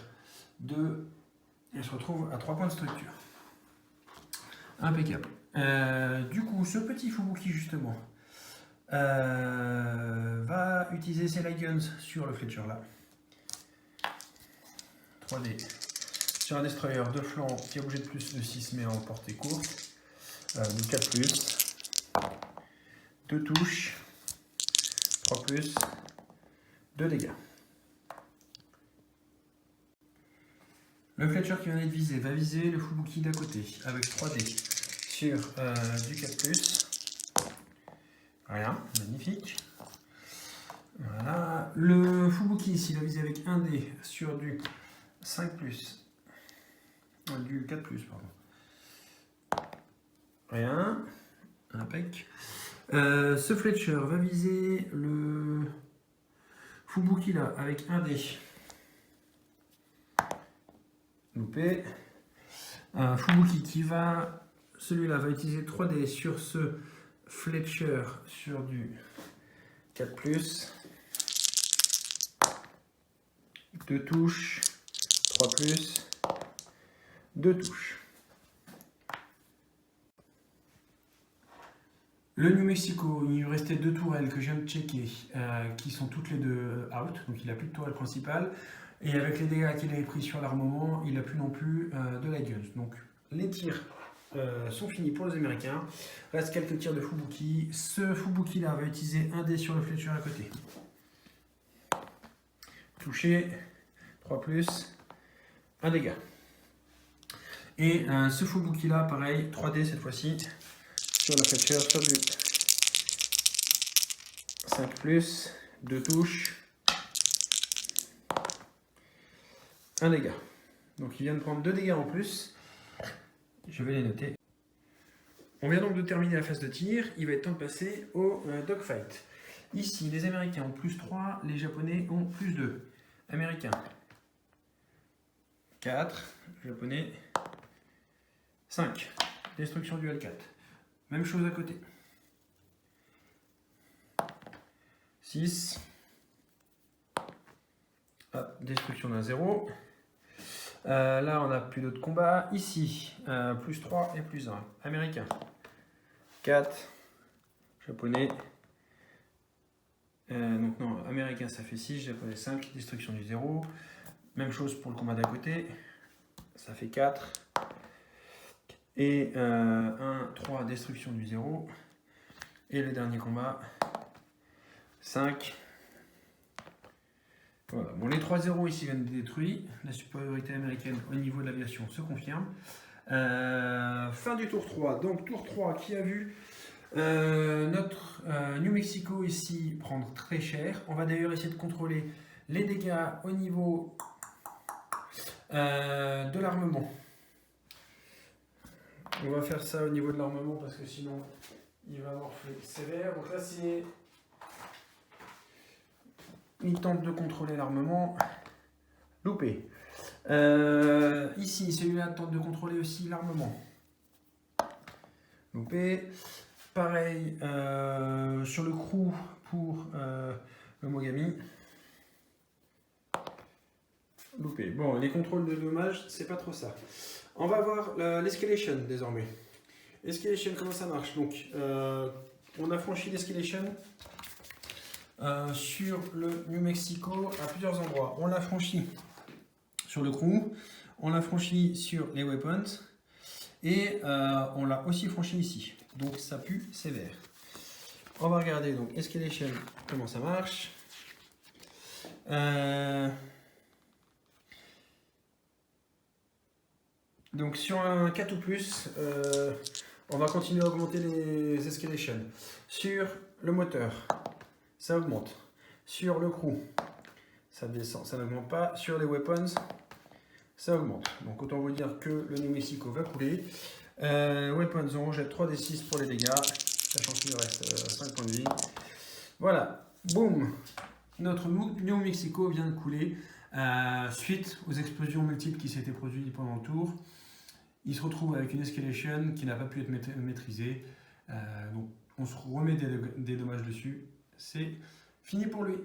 2 et se retrouve à 3 points de structure. Impeccable. Du coup, ce petit Fubuki justement va utiliser ses light guns sur le Fletcher là. 3D sur un destroyer de flanc qui a bougé de plus de 6 mais en portée courte. De 4 plus. 2 touches, 3 plus, 2 dégâts. Le Fletcher qui vient d'être visé va viser le Fubuki d'à côté avec 3D sur du 4 plus. Voilà, magnifique. Voilà. Le Fubuki ici va viser avec 1 dé sur du 5 plus. Du 4 plus, pardon. Rien. Impec. Ce Fletcher va viser le Fubuki là avec 1 dé. Loupé. Fubuki qui va, celui-là va utiliser 3 dés sur ce Fletcher sur du 4 plus. 2 touches, 3 plus, 2 touches. Le New Mexico, il lui restait 2 tourelles que je viens de checker, qui sont toutes les deux out, donc il n'a plus de tourelle principale. Et avec les dégâts qu'il avait pris sur l'armement, il n'a plus non plus de light guns. Donc les tirs sont finis pour les Américains. Reste quelques tirs de Fubuki. Ce Fubuki là va utiliser 1 dé sur le Fletcher à côté. Touché, 3 plus, 1 dégât. Et ce Fubuki là, pareil, 3 dés cette fois-ci. Sur la Fletcher, sur du 5 plus, 2 touches, 1 dégât. Donc il vient de prendre 2 dégâts en plus. Je vais les noter. On vient donc de terminer la phase de tir. Il va être temps de passer au dogfight. Ici, les Américains ont plus 3, les Japonais ont plus 2. Américains 4, Japonais 5. Destruction du L4. Même chose à côté. 6. Hop, destruction d'un 0. Là, on n'a plus d'autres combats. Ici, plus 3 et plus 1. Américain. 4. Japonais. Donc non, américain ça fait 6, japonais 5. Destruction du 0. Même chose pour le combat d'à côté. Ça fait 4. Et 1, 3, destruction du 0. Et le dernier combat, 5. Voilà. Bon, les 3 0 ici viennent de détruits. La supériorité américaine au niveau de l'aviation se confirme. Fin du tour 3. Donc tour 3 qui a vu notre New Mexico ici prendre très cher. On va d'ailleurs essayer de contrôler les dégâts au niveau de l'armement. On va faire ça au niveau de l'armement parce que sinon il va morfler sévère. Donc là c'est une tente de contrôler l'armement. Loupé. Ici celui-là tente de contrôler aussi l'armement. Loupé. Pareil sur le crew pour le Mogami. Loupé. Bon, les contrôles de dommages, c'est pas trop ça. On va voir l'escalation désormais. Escalation, comment ça marche? Donc, on a franchi l'escalation sur le New Mexico à plusieurs endroits. On l'a franchi sur le crew, on l'a franchi sur les weapons et on l'a aussi franchi ici. Donc, ça pue sévère. On va regarder donc escalation, comment ça marche. Donc sur un 4 ou plus, on va continuer à augmenter les escalations. Sur le moteur, ça augmente. Sur le crew, ça descend, ça n'augmente pas. Sur les weapons, ça augmente. Donc autant vous dire que le New Mexico va couler. Weapons, on jette 3d6 pour les dégâts, sachant qu'il reste 5 points de vie. Voilà, boum, notre New Mexico vient de couler suite aux explosions multiples qui s'étaient produites pendant le tour. Il se retrouve avec une escalation qui n'a pas pu être maîtrisée. Donc on se remet des dommages dessus. C'est fini pour lui.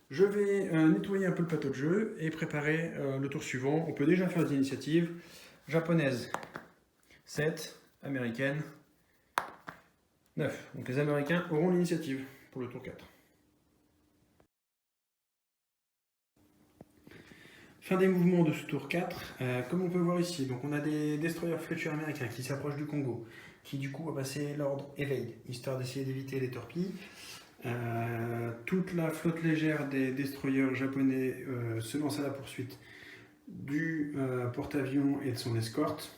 Je vais nettoyer un peu le plateau de jeu et préparer le tour suivant. On peut déjà faire des initiatives. Japonaise, 7. Américaine, 9. Donc les Américains auront l'initiative pour le tour 4. Fin des mouvements de ce tour 4, comme on peut voir ici, donc on a des destroyers Fletcher américains qui s'approchent du Congo, qui du coup va passer l'ordre éveil, histoire d'essayer d'éviter les torpilles. Toute la flotte légère des destroyers japonais se lance à la poursuite du porte-avions et de son escorte,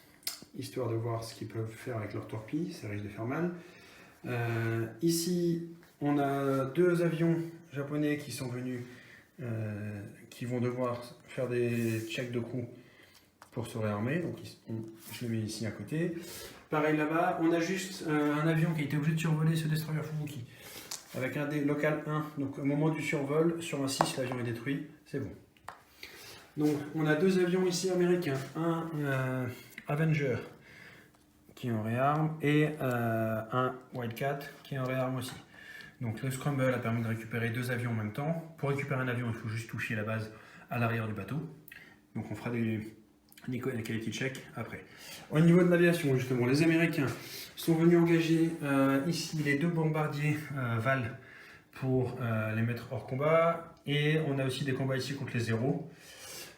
histoire de voir ce qu'ils peuvent faire avec leurs torpilles, ça risque de faire mal. Ici, on a 2 avions japonais qui sont venus, qui vont devoir faire des checks de crew pour se réarmer. Donc je le mets ici à côté. Pareil là-bas, on a juste un avion qui a été obligé de survoler ce destroyer Fubuki avec un des local 1. Donc au moment du survol, sur un 6, l'avion est détruit. C'est bon. Donc on a 2 avions ici américains. Un Avenger qui est en réarme et un Wildcat qui est en réarme aussi. Donc le Scramble a permis de récupérer 2 avions en même temps. Pour récupérer un avion, il faut juste toucher la base à l'arrière du bateau. Donc on fera des quality check après. Au niveau de l'aviation, justement, les Américains sont venus engager ici les 2 bombardiers Val pour les mettre hors combat. Et on a aussi des combats ici contre les zéros.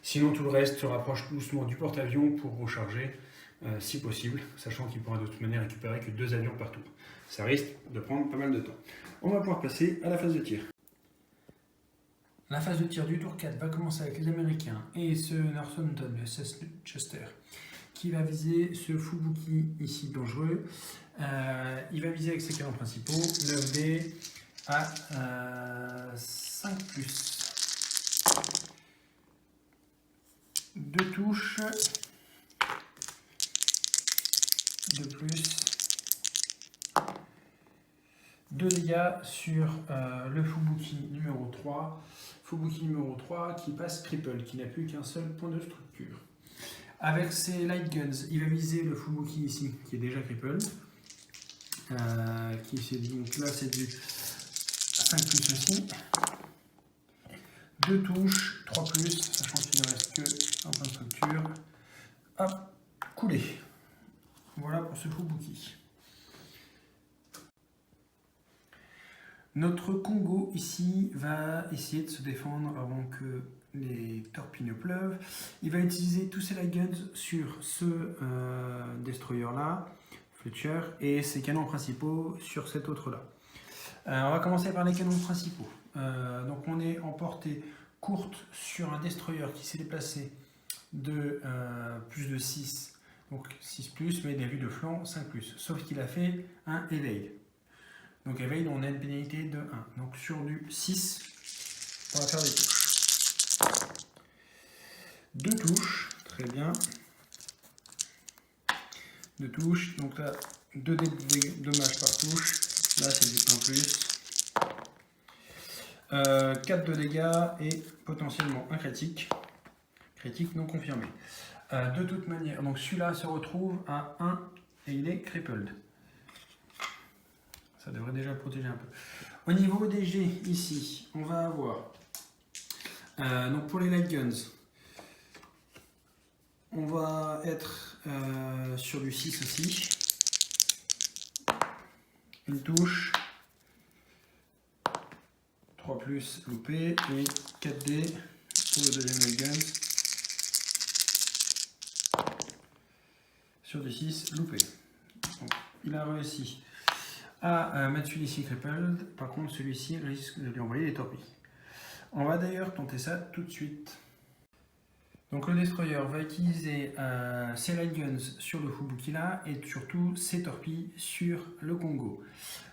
Sinon tout le reste se rapproche doucement du porte-avions pour recharger si possible, sachant qu'il pourra de toute manière récupérer que 2 avions par tour. Ça risque de prendre pas mal de temps. On va pouvoir passer à la phase de tir. La phase de tir du tour 4 va commencer avec les Américains et ce Northampton, le Chester, qui va viser ce Fubuki ici dangereux. Il va viser avec ses canons principaux, 9D à 5+. 2 touches, 2+. 2 dégâts sur le Fubuki numéro 3. Fubuki numéro 3 qui passe triple, qui n'a plus qu'un seul point de structure. Avec ses light guns, il va viser le Fubuki ici, qui est déjà cripple. Donc là, c'est du 5+ aussi. 2 touches, 3+, sachant qu'il ne reste que un point de structure. Hop, coulé. Voilà pour ce Fubuki. Notre Congo ici va essayer de se défendre avant que les torpilles ne pleuvent. Il va utiliser tous ses light guns sur ce destroyer là, Fletcher, et ses canons principaux sur cet autre là. On va commencer par les canons principaux. Donc on est en portée courte sur un destroyer qui s'est déplacé de plus de 6, donc 6+, mais des vues de flanc 5+, sauf qu'il a fait un evade. Donc evade, on a une pénalité de 1. Donc sur du 6, on va faire des touches. 2 touches, très bien. de touche. Donc là, 2 dés de dommages par touche. Là, c'est du 1+. 4 de dégâts et potentiellement un critique. Critique non confirmé. De toute manière, donc celui-là se retrouve à 1 et il est crippled. Ça devrait déjà le protéger un peu. Au niveau des G, ici, on va avoir, donc pour les light guns, on va être sur du 6 aussi. Une touche, 3+ loupé et 4D pour le deuxième light gun. Sur du 6 loupé. Donc, il a réussi à mettre celui-ci crippled. Par contre, celui-ci risque de lui envoyer des torpilles. On va d'ailleurs tenter ça tout de suite. Donc le Destroyer va utiliser ses light guns sur le Fubuki là et surtout ses torpilles sur le Kongo.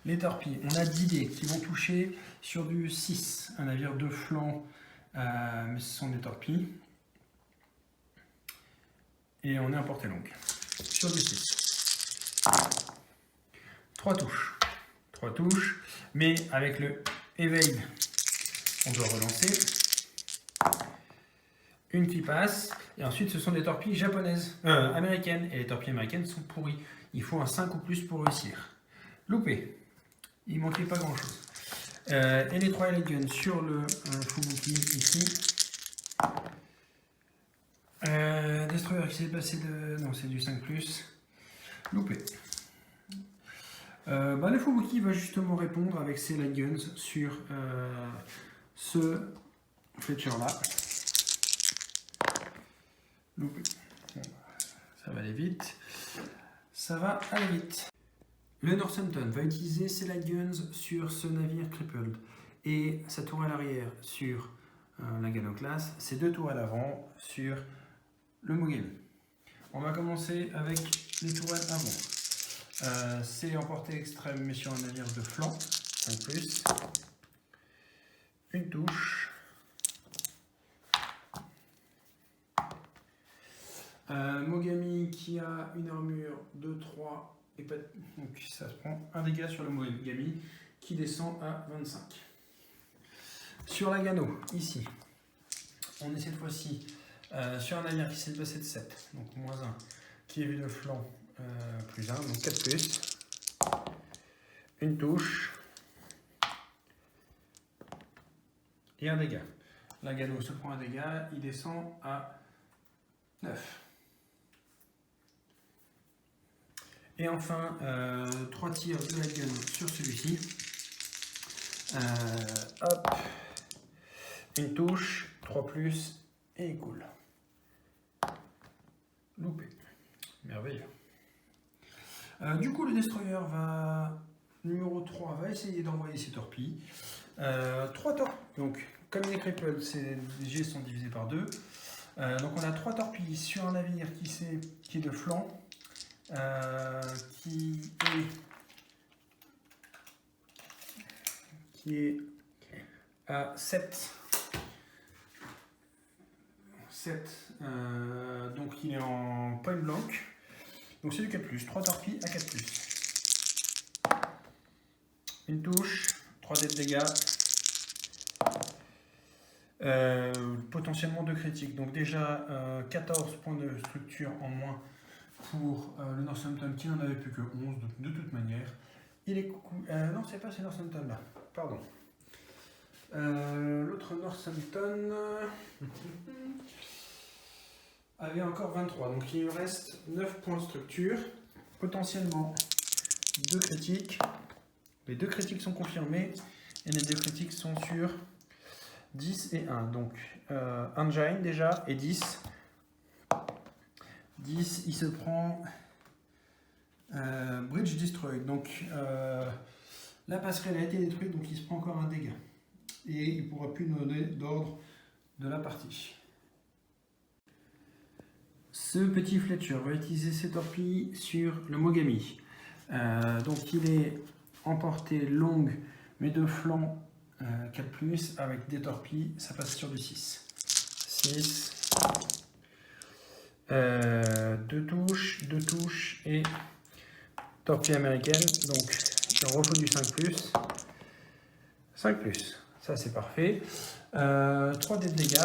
Les torpilles, on a 10 dés qui vont toucher sur du 6, un navire de flanc, mais ce sont des torpilles. Et on est en portée longue. Sur du 6. 3 touches. 3 touches, mais avec le Evade, on doit relancer. Une qui passe, et ensuite ce sont des torpilles japonaises, américaines, et les torpilles américaines sont pourries. Il faut un 5 ou plus pour réussir. Loupé, il manquait pas grand chose. Et les 3 light guns sur le Fubuki ici. Destroyer qui s'est passé de... Non, c'est du 5+. Loupé. Le Fubuki va justement répondre avec ses light guns sur ce Fletcher là. Loupé. Ça va aller vite. Ça va aller vite. Le Northampton va utiliser ses light guns sur ce navire crippled et sa tourelle arrière sur la Gano class, ses 2 tours à l'avant sur le Mogami. On va commencer avec les tourelles avant. C'est en portée extrême mais sur un navire de flanc, 5+. Une touche. Mogami qui a une armure de 3 et pas... donc ça se prend un dégât sur le Mogami qui descend à 25. Sur la Gano, ici, on est cette fois-ci sur un navire qui s'est passé de 7, donc -1, qui est vu de flanc, +1, donc 4+. Une touche et un dégât. La Gano se prend un dégât, il descend à 9. Et enfin, 3 tirs de light gun sur celui-ci. Hop, une touche, 3+, et il coule. Loupé. Merveilleux. Du coup, le Destroyer numéro 3 va essayer d'envoyer ses torpilles. 3 torpilles. Donc, comme il est crippled, les G sont divisés par 2. Donc, on a 3 torpilles sur un navire qui est de flanc. Qui est à 7. Donc il est en point blanc. Donc c'est du 4+, 3 torpilles à 4+. Une touche, 3 dés de dégâts. Potentiellement 2 critiques. Donc déjà 14 points de structure en moins pour le Northampton qui n'en avait plus que 11 de toute manière. Il est non, c'est pas ces Northampton là, pardon. L'autre Northampton avait encore 23, donc il lui reste 9 points de structure, potentiellement 2 critiques. Les 2 critiques sont confirmés et les 2 critiques sont sur 10 et 1. Donc Engine déjà et 10. 10, il se prend Bridge Destroyed. Donc la passerelle a été détruite, donc il se prend encore un dégât. Et il ne pourra plus donner d'ordre de la partie. Ce petit Fletcher va utiliser ses torpilles sur le Mogami. Donc il est en portée longue, mais de flanc 4+, avec des torpilles, ça passe sur du 6. 6. 2 touches et torpille américaine. Donc on rejoue du 5+. 5+, ça c'est parfait. 3 dés de dégâts.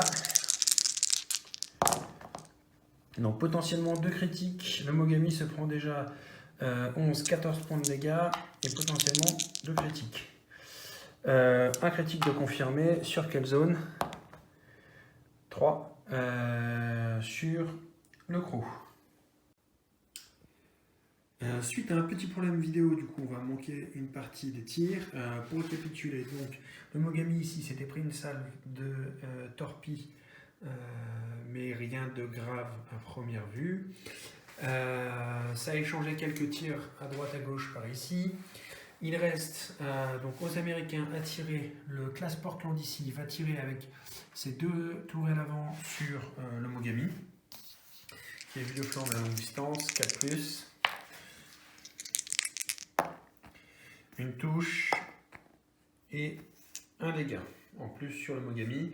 Donc potentiellement 2 critiques. Le Mogami se prend déjà 11-14 points de dégâts et potentiellement 2 critiques. Un critique de confirmé sur quelle zone? 3 sur le crew. Suite à un petit problème vidéo, du coup on va manquer une partie des tirs. Pour récapituler, donc le Mogami ici s'était pris une salve de torpille, mais rien de grave à première vue. Ça a échangé quelques tirs à droite à gauche par ici. Il reste donc aux Américains à tirer. Le classe Portland ici va tirer avec ses 2 tourelles avant sur le Mogami, qui est vu de flanc à longue distance, 4+. Une touche et un dégât en plus sur le Mogami.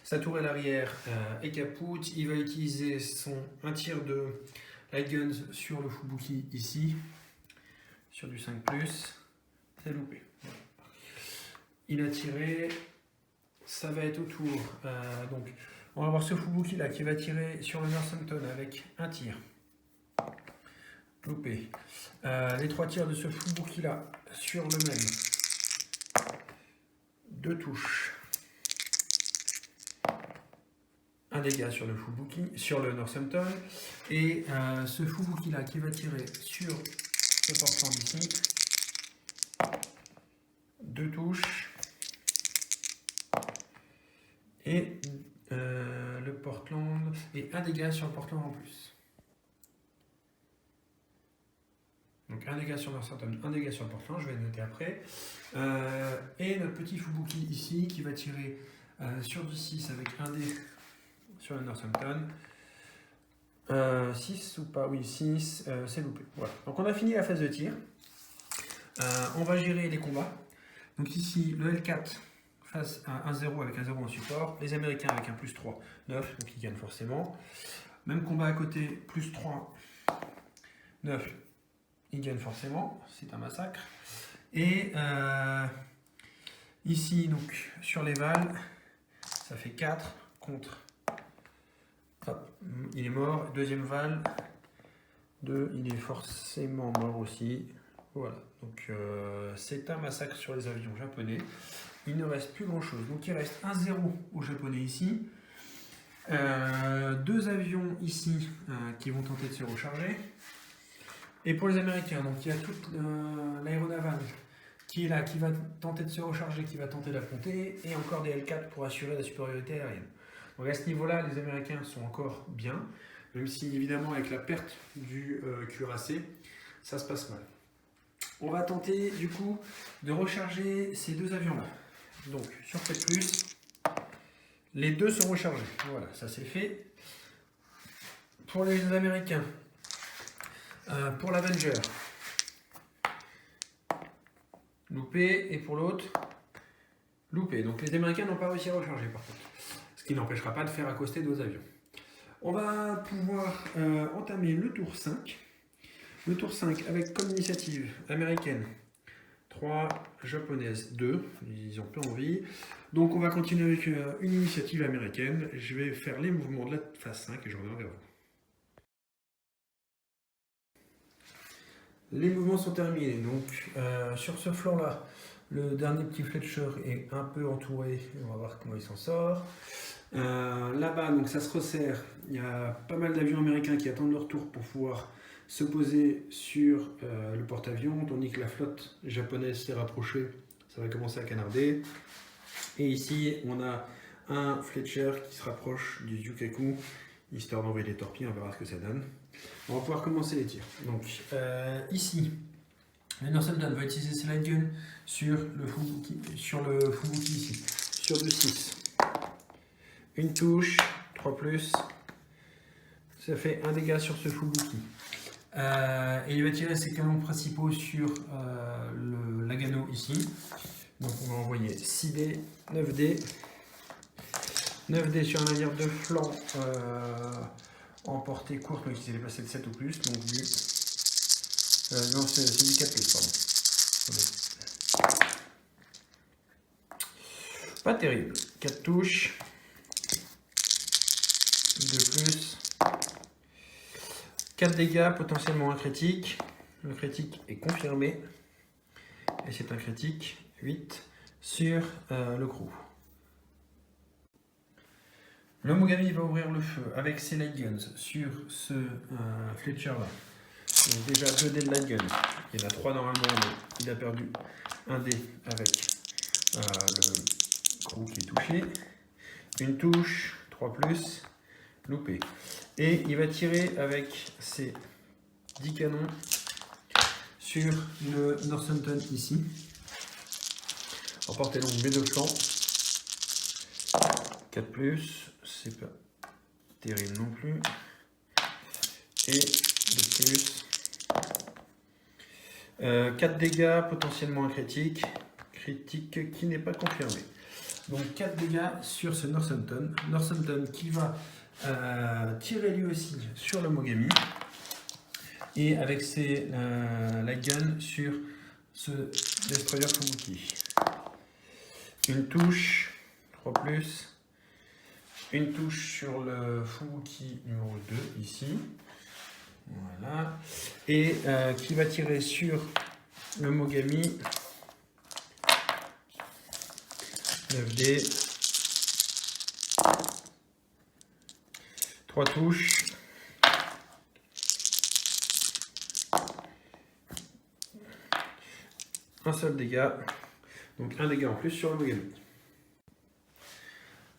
Sa tourelle arrière est capoute. Il va utiliser un tir de light guns sur le Fubuki ici, sur du 5+. C'est loupé. Voilà. Il a tiré. Ça va être au tour. Donc, on va voir ce Fubuki là qui va tirer sur le Northampton avec un tir. Loupé. Les 3 tirs de ce Fubuki là sur le même. 2 touches. Un dégât sur le Fubuki, sur le Northampton. Et ce Fubuki là qui va tirer sur ce Portland ici. 2 touches. Et le Portland. Et un dégât sur le Portland en plus. Donc un dégât sur Northampton, un dégât sur Portland, je vais le noter après. Et notre petit Fubuki ici qui va tirer sur du 6 avec un dé sur le Northampton. 6 ou pas? Oui, 6, c'est loupé. Voilà. Donc on a fini la phase de tir. On va gérer les combats. Donc ici, le L4 face à 1-0 avec un 0 en support. Les Américains avec un +3, 9, donc ils gagnent forcément. Même combat à côté, +3, 9. Ils gagnent forcément, c'est un massacre. Et ici, donc sur les vals, ça fait 4 contre. Hop, il est mort. Deuxième val, 2, il est forcément mort aussi. Voilà, donc c'est un massacre sur les avions japonais. Il ne reste plus grand chose. Donc il reste 1-0 aux Japonais ici. 2 avions ici qui vont tenter de se recharger. Et pour les Américains, donc il y a toute l'aéronavale qui est là, qui va tenter de se recharger, qui va tenter d'affronter, et encore des L4 pour assurer la supériorité aérienne. Donc à ce niveau-là, les Américains sont encore bien, même si évidemment avec la perte du cuirassé, ça se passe mal. On va tenter du coup de recharger ces 2 avions-là. Donc sur P+, les 2 sont rechargés. Voilà, ça c'est fait. Pour les Américains, pour l'Avenger, loupé, et pour l'autre, loupé. Donc les Américains n'ont pas réussi à recharger par contre, ce qui n'empêchera pas de faire accoster 2 avions. On va pouvoir entamer le tour 5. Le tour 5 avec comme initiative américaine 3, japonaise 2, ils n'ont pas envie. Donc on va continuer avec une initiative américaine. Je vais faire les mouvements de la phase 5 et je reviens vers vous. Les mouvements sont terminés, donc sur ce flanc-là, le dernier petit Fletcher est un peu entouré, on va voir comment il s'en sort. Là-bas, donc ça se resserre, il y a pas mal d'avions américains qui attendent leur tour pour pouvoir se poser sur le porte-avions, tandis que la flotte japonaise s'est rapprochée, ça va commencer à canarder. Et ici, on a un Fletcher qui se rapproche du Yukaku, histoire d'envoyer des torpilles, on verra ce que ça donne. On va pouvoir commencer les tirs. Donc ici, le Northampton va utiliser ses light guns sur le Fubuki ici, sur du 6. Une touche, 3+, ça fait un dégât sur ce Fubuki. Et il va tirer ses canons principaux sur le Nagano ici. Donc on va envoyer 6 dés, 9 dés. 9 dés sur un navire de flanc en portée courte, donc il s'est déplacé de 7 ou plus, donc du... non, c'est du 4 plus, pardon. Pas terrible. 4 touches. 2 plus. 4 dégâts, potentiellement un critique. Le critique est confirmé. Et c'est un critique 8 sur le crew. Le Mogami va ouvrir le feu avec ses light guns sur ce Fletcher là. Donc déjà 2 dés de light gun. Il y en a 3 normalement, mais il a perdu un dé avec le crew qui est touché. Une touche, 3 plus, loupé. Et il va tirer avec ses 10 canons sur le Northampton ici. En portée longue, mes deux flancs. 4 plus, c'est pas terrible non plus. Et 2 plus. 4 dégâts, potentiellement un critique. Critique qui n'est pas confirmé. Donc 4 dégâts sur ce Northampton. Northampton qui va tirer lui aussi sur le Mogami. Et avec ses light guns sur ce Destroyer Fubuki. Une touche, 3 plus. Une touche sur le Fubuki numéro 2 ici. Voilà. Et qui va tirer sur le Mogami. 9 dés. 3 touches. Un seul dégât. Donc un dégât en plus sur le Mogami.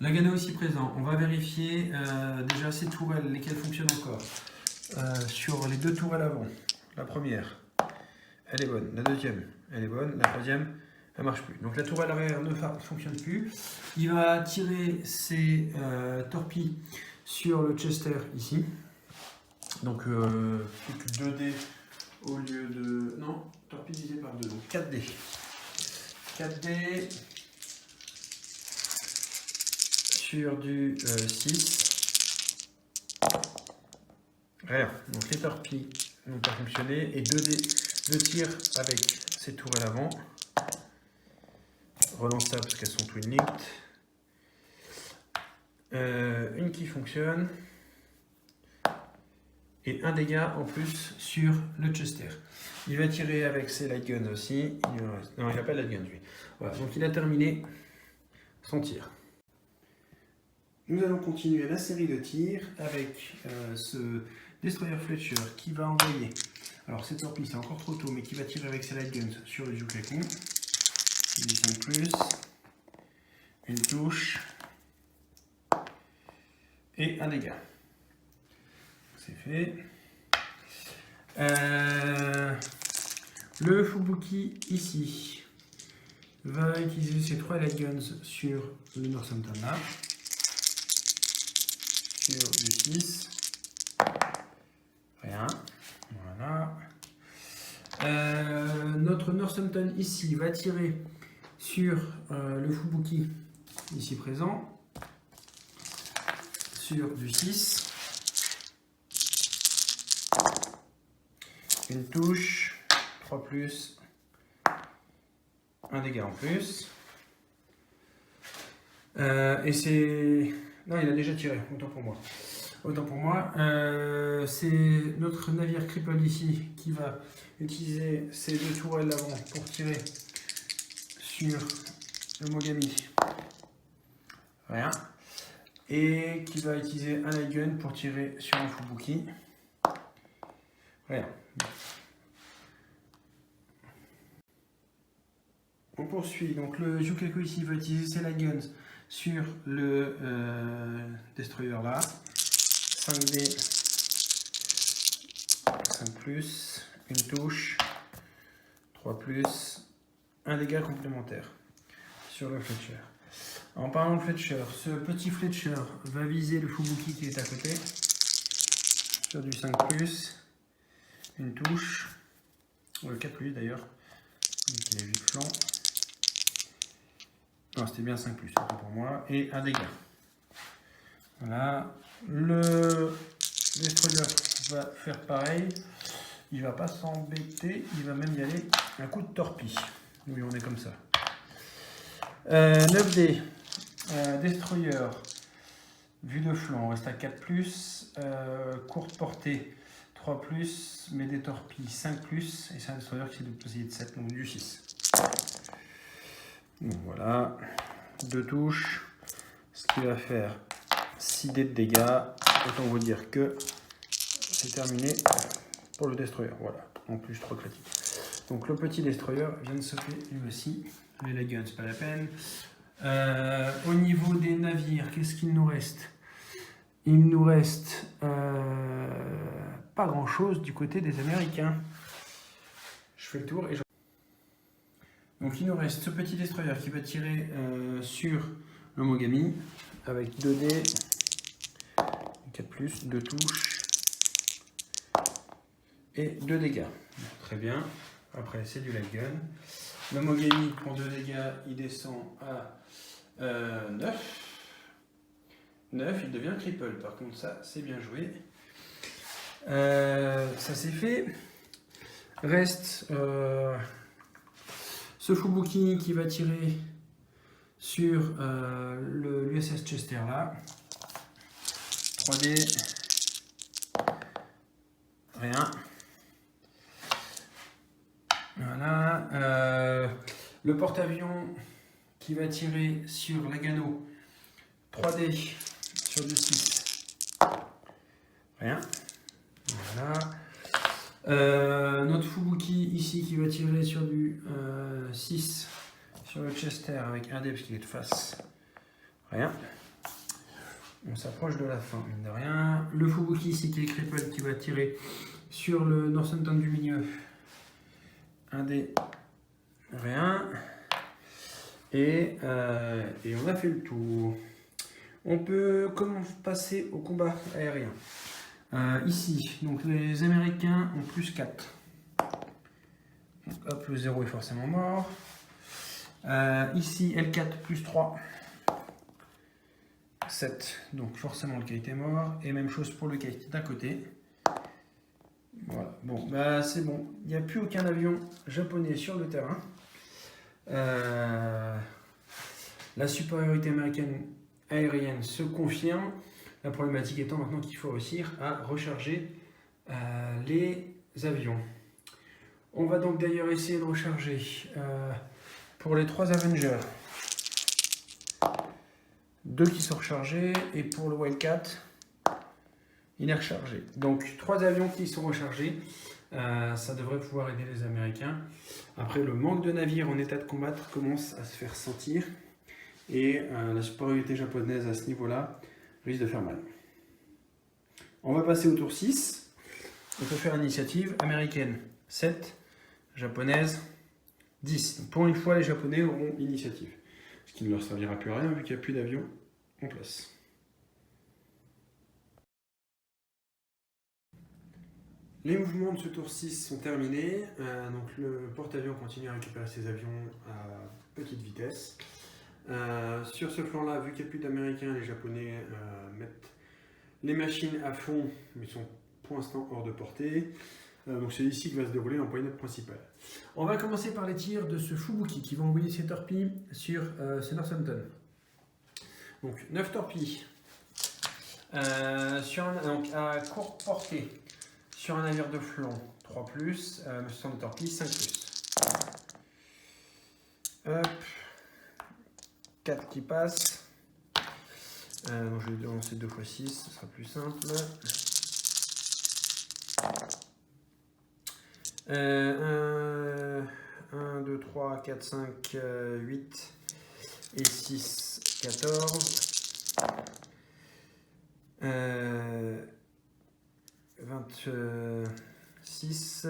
Nagano aussi présent. On va vérifier déjà ces tourelles, lesquelles fonctionnent encore. Sur les 2 tourelles avant. La première, elle est bonne. La deuxième, elle est bonne. La troisième, elle ne marche plus. Donc la tourelle arrière ne fonctionne plus. Il va tirer ses torpilles sur le Chester ici. Donc plus que 2 dés au lieu de... Non, torpille divisé par 2. Donc 4 dés. 4 dés sur du 6. Rien. Donc les torpilles n'ont pas fonctionné. Et 2 tirs avec ces tourelles avant. Relançables parce qu'elles sont twin linked. Une qui fonctionne. Et un dégât en plus sur le Chester. Il va tirer avec ses light guns aussi. Non, il n'a pas de light guns lui. Voilà, donc il a terminé son tir. Nous allons continuer la série de tirs avec ce Destroyer Fletcher qui va envoyer. Alors cette torpille c'est encore trop tôt, mais qui va tirer avec ses light guns sur le Jukaku. Il dit 5 plus. Une touche. Et un dégât. C'est fait. Le Fubuki ici va utiliser ses 3 light guns sur le Northampton là. Sur du 6. Rien. Voilà. Notre Northampton ici va tirer sur le Fubuki ici présent. Sur du 6. Une touche, 3 plus, un dégât en plus. Et c'est... Non, il a déjà tiré, autant pour moi. Autant pour moi. C'est notre navire Cripple ici qui va utiliser ces 2 tourelles avant pour tirer sur le Mogami. Rien. Et qui va utiliser un light gun pour tirer sur un Fubuki. Rien. On poursuit. Donc le Jukaku ici va utiliser ses light guns sur le Destroyer là. 5D. 5 plus. Une touche. 3 plus. Un dégât complémentaire sur le Fletcher. En parlant de Fletcher, ce petit Fletcher va viser le Fubuki qui est à côté. Sur du 5 plus. Une touche. Le 4 plus d'ailleurs. Donc il a 8 flancs. Non, c'était bien 5 plus, pour moi. Et un dégât. Voilà. Le Le destroyer va faire pareil. Il va pas s'embêter, il va même y aller un coup de torpille. Oui, on est comme ça. 9D, destroyer, vue de flanc, on reste à 4+, courte portée 3+, mais des torpilles 5+, et c'est un destroyer qui est de posséder de 7, donc du 6. Donc voilà, 2 touches, ce qui va faire 6 dés de dégâts. Autant vous dire que c'est terminé pour le destroyer. Voilà, en plus 3 critiques. Donc le petit destroyer vient de sauter lui aussi. Mais la gun, c'est pas la peine. Au niveau des navires, qu'est-ce qu'il nous reste? Il nous reste pas grand chose du côté des Américains. Je fais le tour et je... Donc il nous reste ce petit destroyer qui va tirer sur le Mogami avec 2 dés, 4+, 2 touches et 2 dégâts. Très bien. Après c'est du light gun. Le Mogami pour 2 dégâts, il descend à 9. 9, il devient cripple. Par contre, ça, c'est bien joué. Ça c'est fait. Reste ce Fubuki qui va tirer sur l'USS Chester là. 3D. Rien. Voilà. Le porte-avions qui va tirer sur Nagano. 3D sur du 6. Rien. Voilà. Notre Fubuki ici qui va tirer sur du 6 sur le Chester avec un dé parce qu'il est de face. Rien. On s'approche de la fin, mine de rien. Le Fubuki ici qui est cripple qui va tirer sur le Northampton du milieu. Un dé. Rien. Et on a fait le tour. On peut passer au combat aérien. Ici, donc les Américains ont +4. Donc, hop, le 0 est forcément mort. Ici, L4 +3. 7. Donc forcément le kite est mort. Et même chose pour le kite d'un côté. Voilà. Bon, bah c'est bon. Il n'y a plus aucun avion japonais sur le terrain. La supériorité américaine aérienne se confirme. La problématique étant maintenant qu'il faut réussir à recharger les avions. On va donc d'ailleurs essayer de recharger pour les 3 Avengers. 2 qui sont rechargés et pour le Wildcat, il est rechargé. Donc 3 avions qui sont rechargés. Ça devrait pouvoir aider les Américains. Après, le manque de navires en état de combattre commence à se faire sentir. Et la supériorité japonaise à ce niveau-là risque de faire mal. On va passer au tour 6. On peut faire l'initiative américaine 7, japonaise 10. Donc pour une fois, les Japonais auront l'initiative. Ce qui ne leur servira plus à rien vu qu'il n'y a plus d'avions en place. Les mouvements de ce tour 6 sont terminés. Donc le porte-avions continue à récupérer ses avions à petite vitesse. Sur ce flanc-là, vu qu'il n'y a plus d'Américains, les Japonais mettent les machines à fond, mais sont pour l'instant hors de portée. Donc c'est ici que va se dérouler l'empoignade principale. On va commencer par les tirs de ce Fubuki qui va envoyer ses torpilles sur ce Northampton. Donc 9 torpilles donc à courte portée sur un navire de flanc 3+, ce sont des torpilles 5+. Hop. 4 qui passent. Donc je vais lancer 2 x 6, ce sera plus simple. 1, 2, 3, 4, 5, 8 et 6, 14. 26,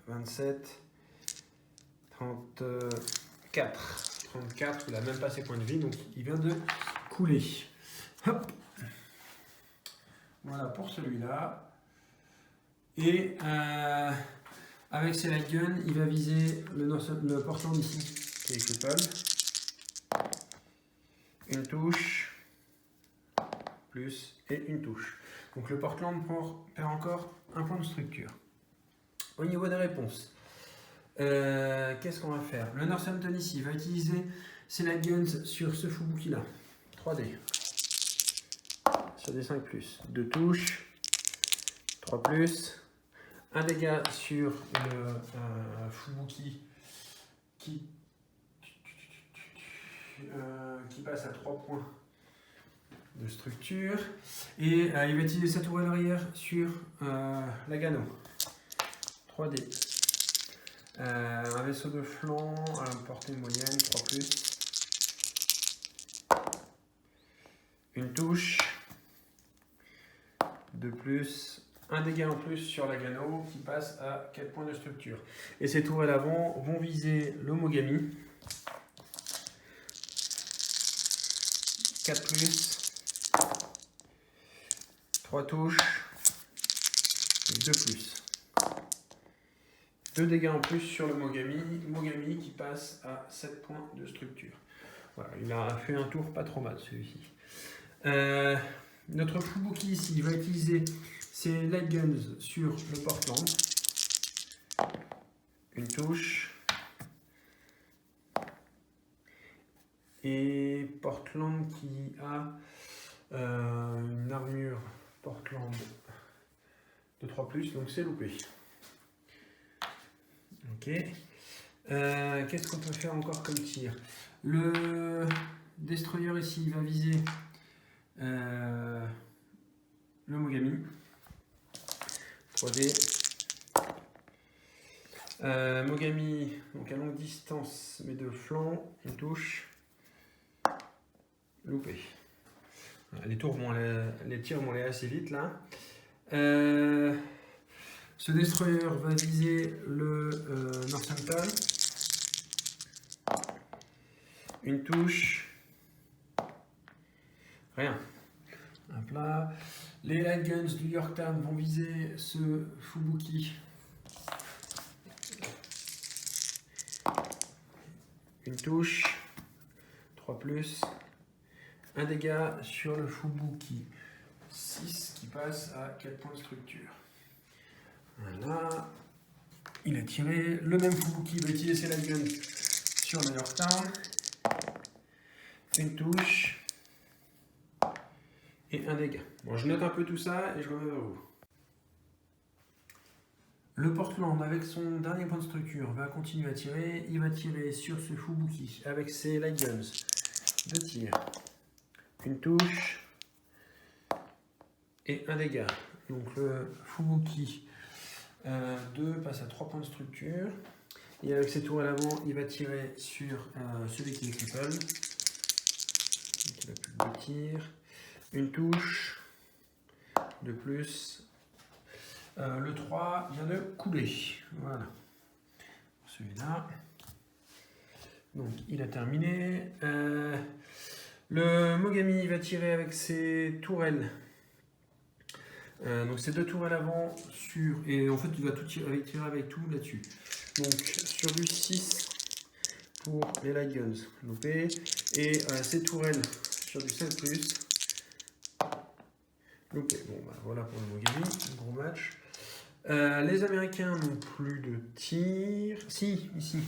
27, 34. 34, il n'a même pas ses points de vie, donc il vient de couler. Hop. Voilà pour celui-là. Et avec ses light guns, il va viser le Portland ici, qui est cripple. Une touche, plus, et une touche. Donc le Portland perd encore un point de structure. Au niveau des réponses, qu'est-ce qu'on va faire? Le Northampton ici va utiliser ses light guns sur ce Fubuki là. 3D. Sur des 5+. 2 touches. 3+. Un dégât sur le Fubuki qui passe à 3 points de structure. Et il va utiliser sa tourelle arrière sur la Gano. 3D. Un vaisseau de flanc à portée moyenne, 3+. Une touche. 2+. Un dégât en plus sur la Gano qui passe à 4 points de structure. Et ces tourelles avant vont viser le Mogami. 4+. 3 touches. Et 2+. 2 dégâts en plus sur le Mogami qui passe à 7 points de structure. Voilà, il a fait un tour pas trop mal celui-ci. Notre Fubuki ici va utiliser ses light guns sur le Portland. Une touche. Et Portland qui a une armure Portland de 3+, donc c'est loupé. Ok. Qu'est-ce qu'on peut faire encore comme tir? Le Destroyer ici va viser le Mogami. 3D. Mogami, donc à longue distance, mais de flanc, une touche. Loupé. Les tirs vont aller assez vite là. Ce Destroyer va viser le Northampton. Une touche. Rien. Hop là. Les light guns du Yorktown vont viser ce Fubuki. Une touche. 3+. Un dégât sur le Fubuki. 6 qui passe à 4 points de structure. Voilà. Il a tiré. Le même Fubuki va utiliser ses light guns sur le Yorktown. Une touche. Et un dégât. Bon, je note un peu tout ça et je reviens vers vous. Le Portland, avec son dernier point de structure, va continuer à tirer. Il va tirer sur ce Fubuki avec ses light guns. 2 tirs. Une touche. Et un dégât. Donc le Fubuki 2 passe à 3 points de structure. Et avec ses tours à l'avant, il va tirer sur celui qui est cripple. Donc il n'a plus que 2 tirs. Une touche. 2+. Le 3 vient de couler. Voilà. Celui-là. Donc il a terminé. Le Mogami va tirer avec ses tourelles. Donc ces 2 tourelles avant sur. Et en fait il va tout tirer avec tout là-dessus. Donc sur du 6 pour les light guns. Loupé. Et ces tourelles sur du 5+. Loupé. Bon bah voilà pour le Mogami. Gros match. Les Américains n'ont plus de tir. Si, ici.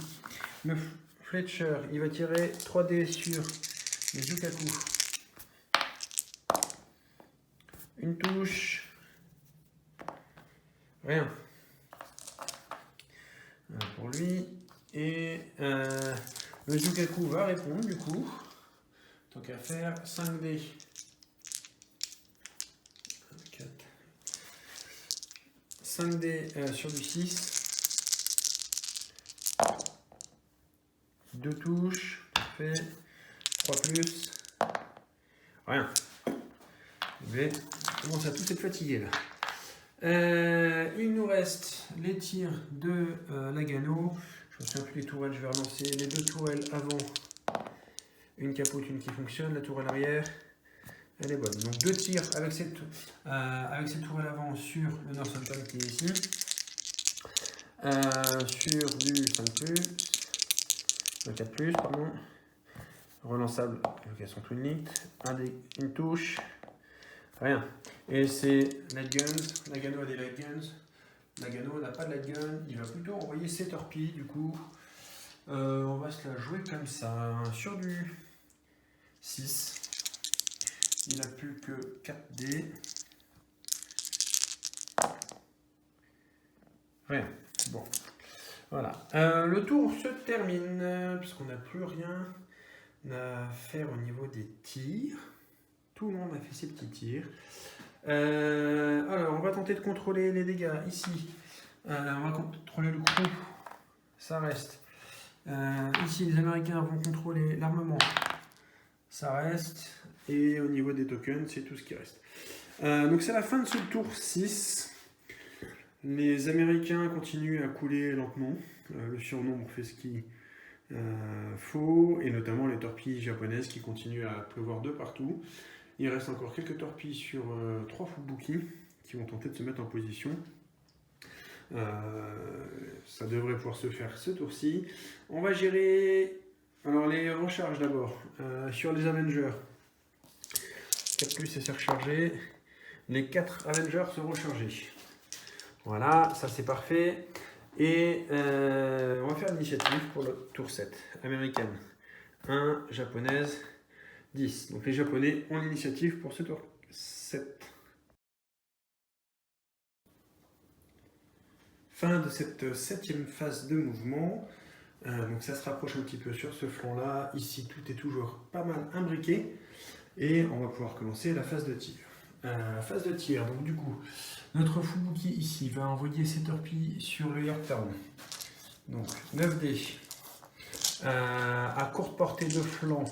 Le Fletcher, il va tirer 3D sur les Yukaku. Une touche. Rien. Pour lui. Et le Yukaku va répondre du coup. Tant qu'à faire, 5D. 4. 5D sur du 6. 2 touches. Parfait. 3+. Rien. On commence à tous être fatigué là. Il nous reste les tirs de la Gano. Je ne me souviens plus des tourelles, je vais relancer les 2 tourelles avant. Une capote, une qui fonctionne, la tourelle arrière, elle est bonne. Donc 2 tirs avec cette tourelle avant sur le Northampton qui est ici. Sur du 5+, 4+, pardon. Relançable, location twin linked, une touche, Rien. Et c'est Light Guns. Nagano a des Light Guns. Nagano n'a pas de Light Gun. Il va plutôt envoyer ses torpilles. Du coup, on va se la jouer comme ça. Sur du 6. Il n'a plus que 4 dés. Rien. Bon. Voilà. Le tour se termine. Puisqu'on n'a plus rien à faire au niveau des tirs. Tout le monde a fait ses petits tirs. Alors, on va tenter de contrôler les dégâts ici. On va contrôler le crew. Ça reste. Ici, les Américains vont contrôler l'armement. Ça reste. Et au niveau des tokens, c'est tout ce qui reste. Donc, c'est la fin de ce tour 6. Les Américains continuent à couler lentement. Le surnombre fait ce qu'il faut. Et notamment les torpilles japonaises qui continuent à pleuvoir de partout. Il reste encore quelques torpilles sur 3 Fubuki qui vont tenter de se mettre en position. Ça devrait pouvoir se faire ce tour-ci. On va gérer alors les recharges d'abord. Sur les Avengers, 4+, c'est rechargé. Les 4 Avengers sont rechargés. Voilà, ça c'est parfait. Et on va faire l'initiative pour le tour 7. Américaine 1, japonaise 10. Donc les Japonais ont l'initiative pour ce tour 7. Fin de cette 7e phase de mouvement. Donc ça se rapproche un petit peu sur ce flanc-là. Ici, tout est toujours pas mal imbriqué. Et on va pouvoir commencer la phase de tir. Phase de tir, donc du coup, notre Fubuki ici va envoyer ses torpilles sur le Yorktown. Donc 9 dés. À courte portée de flanc,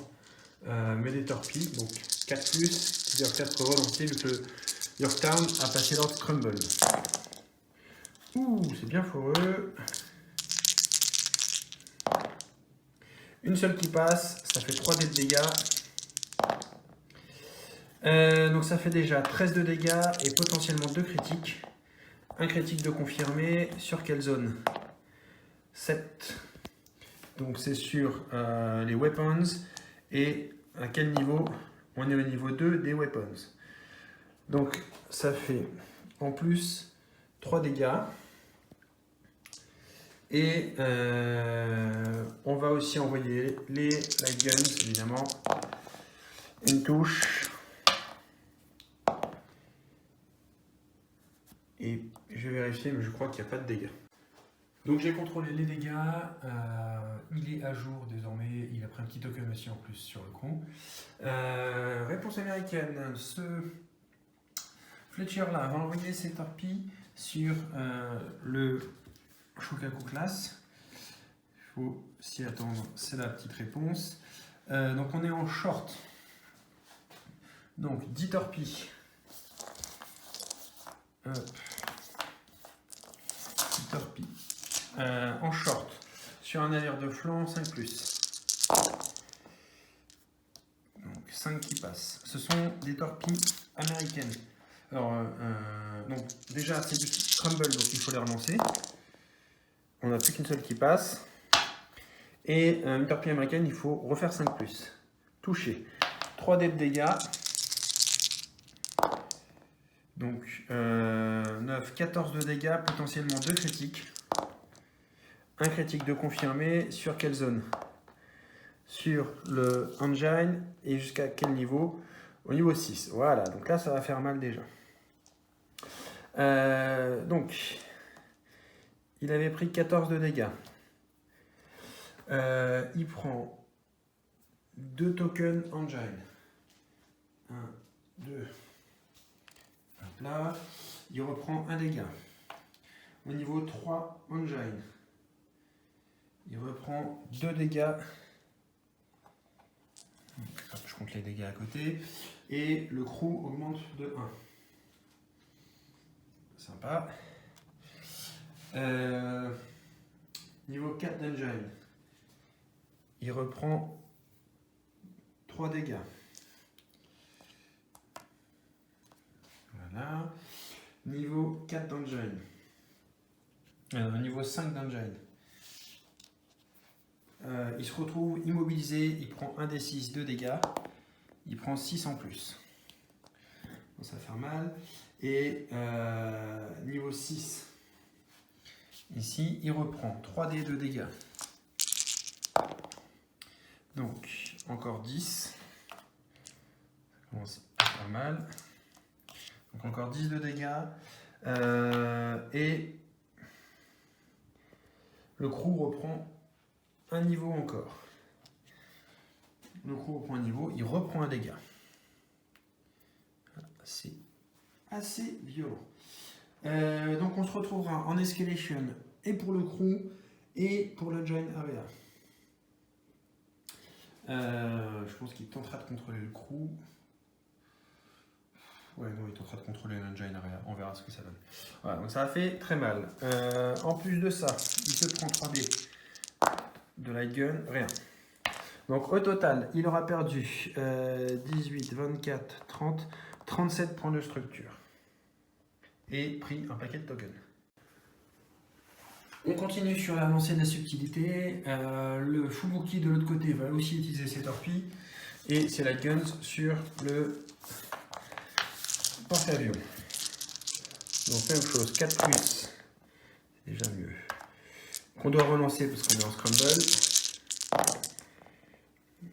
mais des torpilles, donc 4+, c'est-à-dire 4 relancés vu que le Yorktown a passé l'ordre Scramble. Ouh, c'est bien foreux. Une seule qui passe, ça fait 3 dés de dégâts. Donc ça fait déjà 13 de dégâts et potentiellement 2 critiques. Un critique de confirmé, sur quelle zone? 7. Donc c'est sur les weapons. Et à quel niveau? On est au niveau 2 des weapons. Donc ça fait en plus 3 dégâts. Et on va aussi envoyer les light guns, évidemment. Une touche. Et je vais vérifier, mais je crois qu'il n'y a pas de dégâts. Donc j'ai contrôlé les dégâts. Il est à jour désormais. Il a pris un petit token aussi en plus sur le coup. Réponse américaine. Ce Fletcher-là va envoyer ses torpilles sur le Shokaku class. Il faut s'y attendre. C'est la petite réponse. Donc on est en short. Donc 10 torpilles. Hop. 10 torpilles. En short. Sur un navire de flanc, 5+. Donc 5 qui passent. Ce sont des torpilles américaines. Alors, donc déjà c'est du scramble, donc il faut les relancer. On n'a plus qu'une seule qui passe. Et une torpille américaine, il faut refaire 5+. Touché. 3 dés de dégâts. Donc 9, 14 de dégâts, potentiellement 2 critiques. Un critique de confirmé. Sur quelle zone? Sur le engine. Et jusqu'à quel niveau? Au niveau 6. Voilà, donc là ça va faire mal déjà. Donc, il avait pris 14 de dégâts. Il prend 2 tokens engine. 1, 2. Hop là. Il reprend 1 dégât. Au niveau 3 engine. Il reprend 2 dégâts. Je compte les dégâts à côté. Et le crew augmente de 1. Sympa. Niveau 4 d'engine. Il reprend 3 dégâts. Voilà. Niveau 4 d'engine. Niveau 5 d'engine. Il se retrouve immobilisé. Il prend 1 des 6 de dégâts. Il prend 6 en plus. ça va faire mal. Et niveau 6, ici, il reprend 3D de dégâts. Donc, encore 10. Ça commence à faire mal. Donc, encore 10 de dégâts. Et le crew reprend un niveau encore. Le crew reprend un niveau, il reprend un dégât. C'est assez violent. Donc on se retrouvera en escalation et pour le crew et pour le giant area. Je pense qu'il tentera de contrôler le crew. Ouais, non, il tentera de contrôler le giant area. On verra ce que ça donne. Voilà, donc ça a fait très mal. En plus de ça, il se prend 3D de light gun, rien. Donc au total, il aura perdu 18, 24, 30, 37 points de structure. Et pris un paquet de tokens. On continue sur la lancée de la subtilité. Le full wookie de l'autre côté va aussi utiliser ses torpilles. Et ses light guns sur le porte-avions. Donc même chose, 4+, c'est déjà mieux. Qu'on doit relancer parce qu'on est en scramble.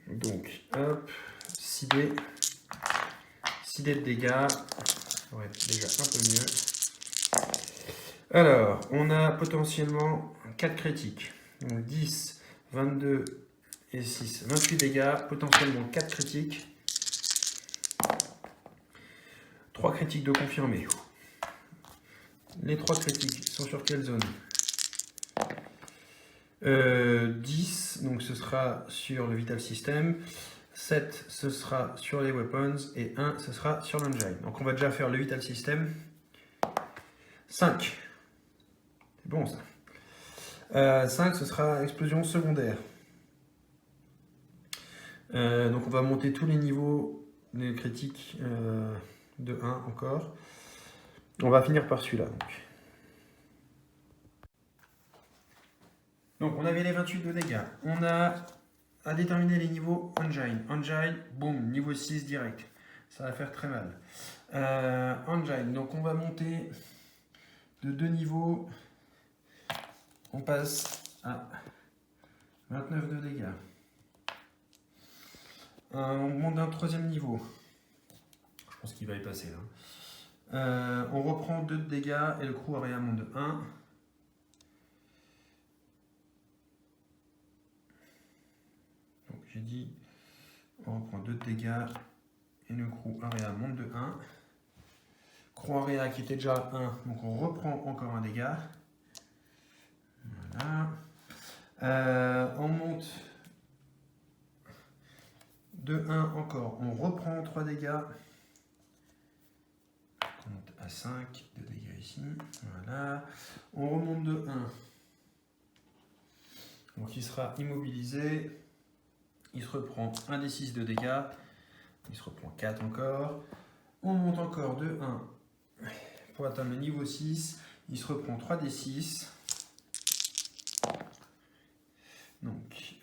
Donc, hop, 6D. 6D de dégâts. Ouais, déjà un peu mieux. Alors, on a potentiellement 4 critiques. Donc 10, 22 et 6, 28 dégâts. Potentiellement 4 critiques. 3 critiques de confirmés. Les 3 critiques sont sur quelle zone? 10, donc ce sera sur le Vital System. 7, ce sera sur les Weapons. Et 1, ce sera sur l'Engine. Donc on va déjà faire le Vital System. 5. C'est bon ça. 5, ce sera explosion secondaire. Donc on va monter tous les niveaux des critiques de 1 encore. On va finir par celui-là. Donc on avait les 28 de dégâts. On a à déterminer les niveaux Engine. Engine, boum, niveau 6 direct. Ça va faire très mal. Engine, donc on va monter de 2 niveaux. On passe à 29 de dégâts. On monte d'un 3e niveau. Je pense qu'il va y passer là. On reprend 2 de dégâts et le crew area monte de 1. Donc j'ai dit, on reprend 2 de dégâts et le crew area monte de 1. Crew area qui était déjà 1, donc on reprend encore un dégât. Voilà. On monte de 1 encore, on reprend 3 dégâts. On monte à 5 de dégâts ici. Voilà. On remonte de 1. Donc il sera immobilisé. Il se reprend 1 des 6 de dégâts. Il se reprend 4 encore. On monte encore de 1 pour atteindre le niveau 6. Il se reprend 3 des 6. Donc,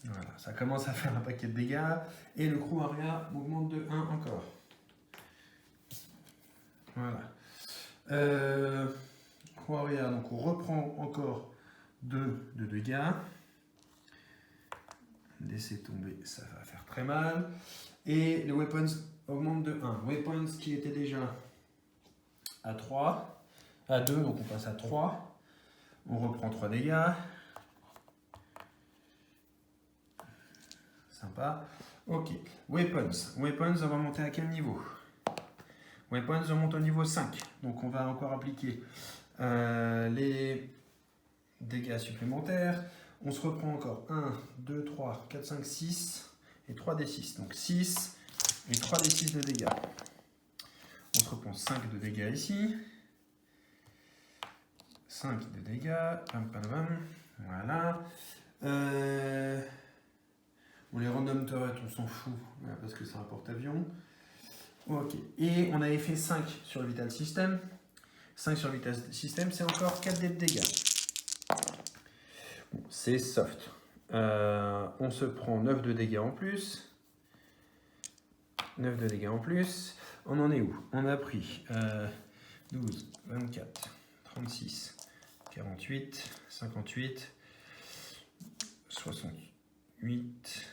voilà, ça commence à faire un paquet de dégâts. Et le crew area augmente de 1 encore. Voilà. Crew area, donc on reprend encore 2 de dégâts. Laissez tomber, ça va faire très mal. Et le weapons augmente de 1. Weapons qui était déjà à 3, à 2, donc on passe à 3. On reprend 3 dégâts. Sympa. Ok. Weapons. Weapons, on va monter à quel niveau? Weapons, on monte au niveau 5. Donc on va encore appliquer les dégâts supplémentaires. On se reprend encore 1, 2, 3, 4, 5, 6 et 3 des 6. Donc 6 et 3 des 6 de dégâts. On se reprend 5 de dégâts ici. 5 de dégâts. Pam, pam, pam. Voilà. Bon, les random turrets, on s'en fout parce que c'est un porte-avions. Ok. Et on avait fait 5 sur le Vital System. 5 sur le Vital System, c'est encore 4 dés de dégâts. Bon, c'est soft. On se prend 9 de dégâts en plus. 9 de dégâts en plus. On en est où? On a pris 12, 24, 36, 48, 58, 68,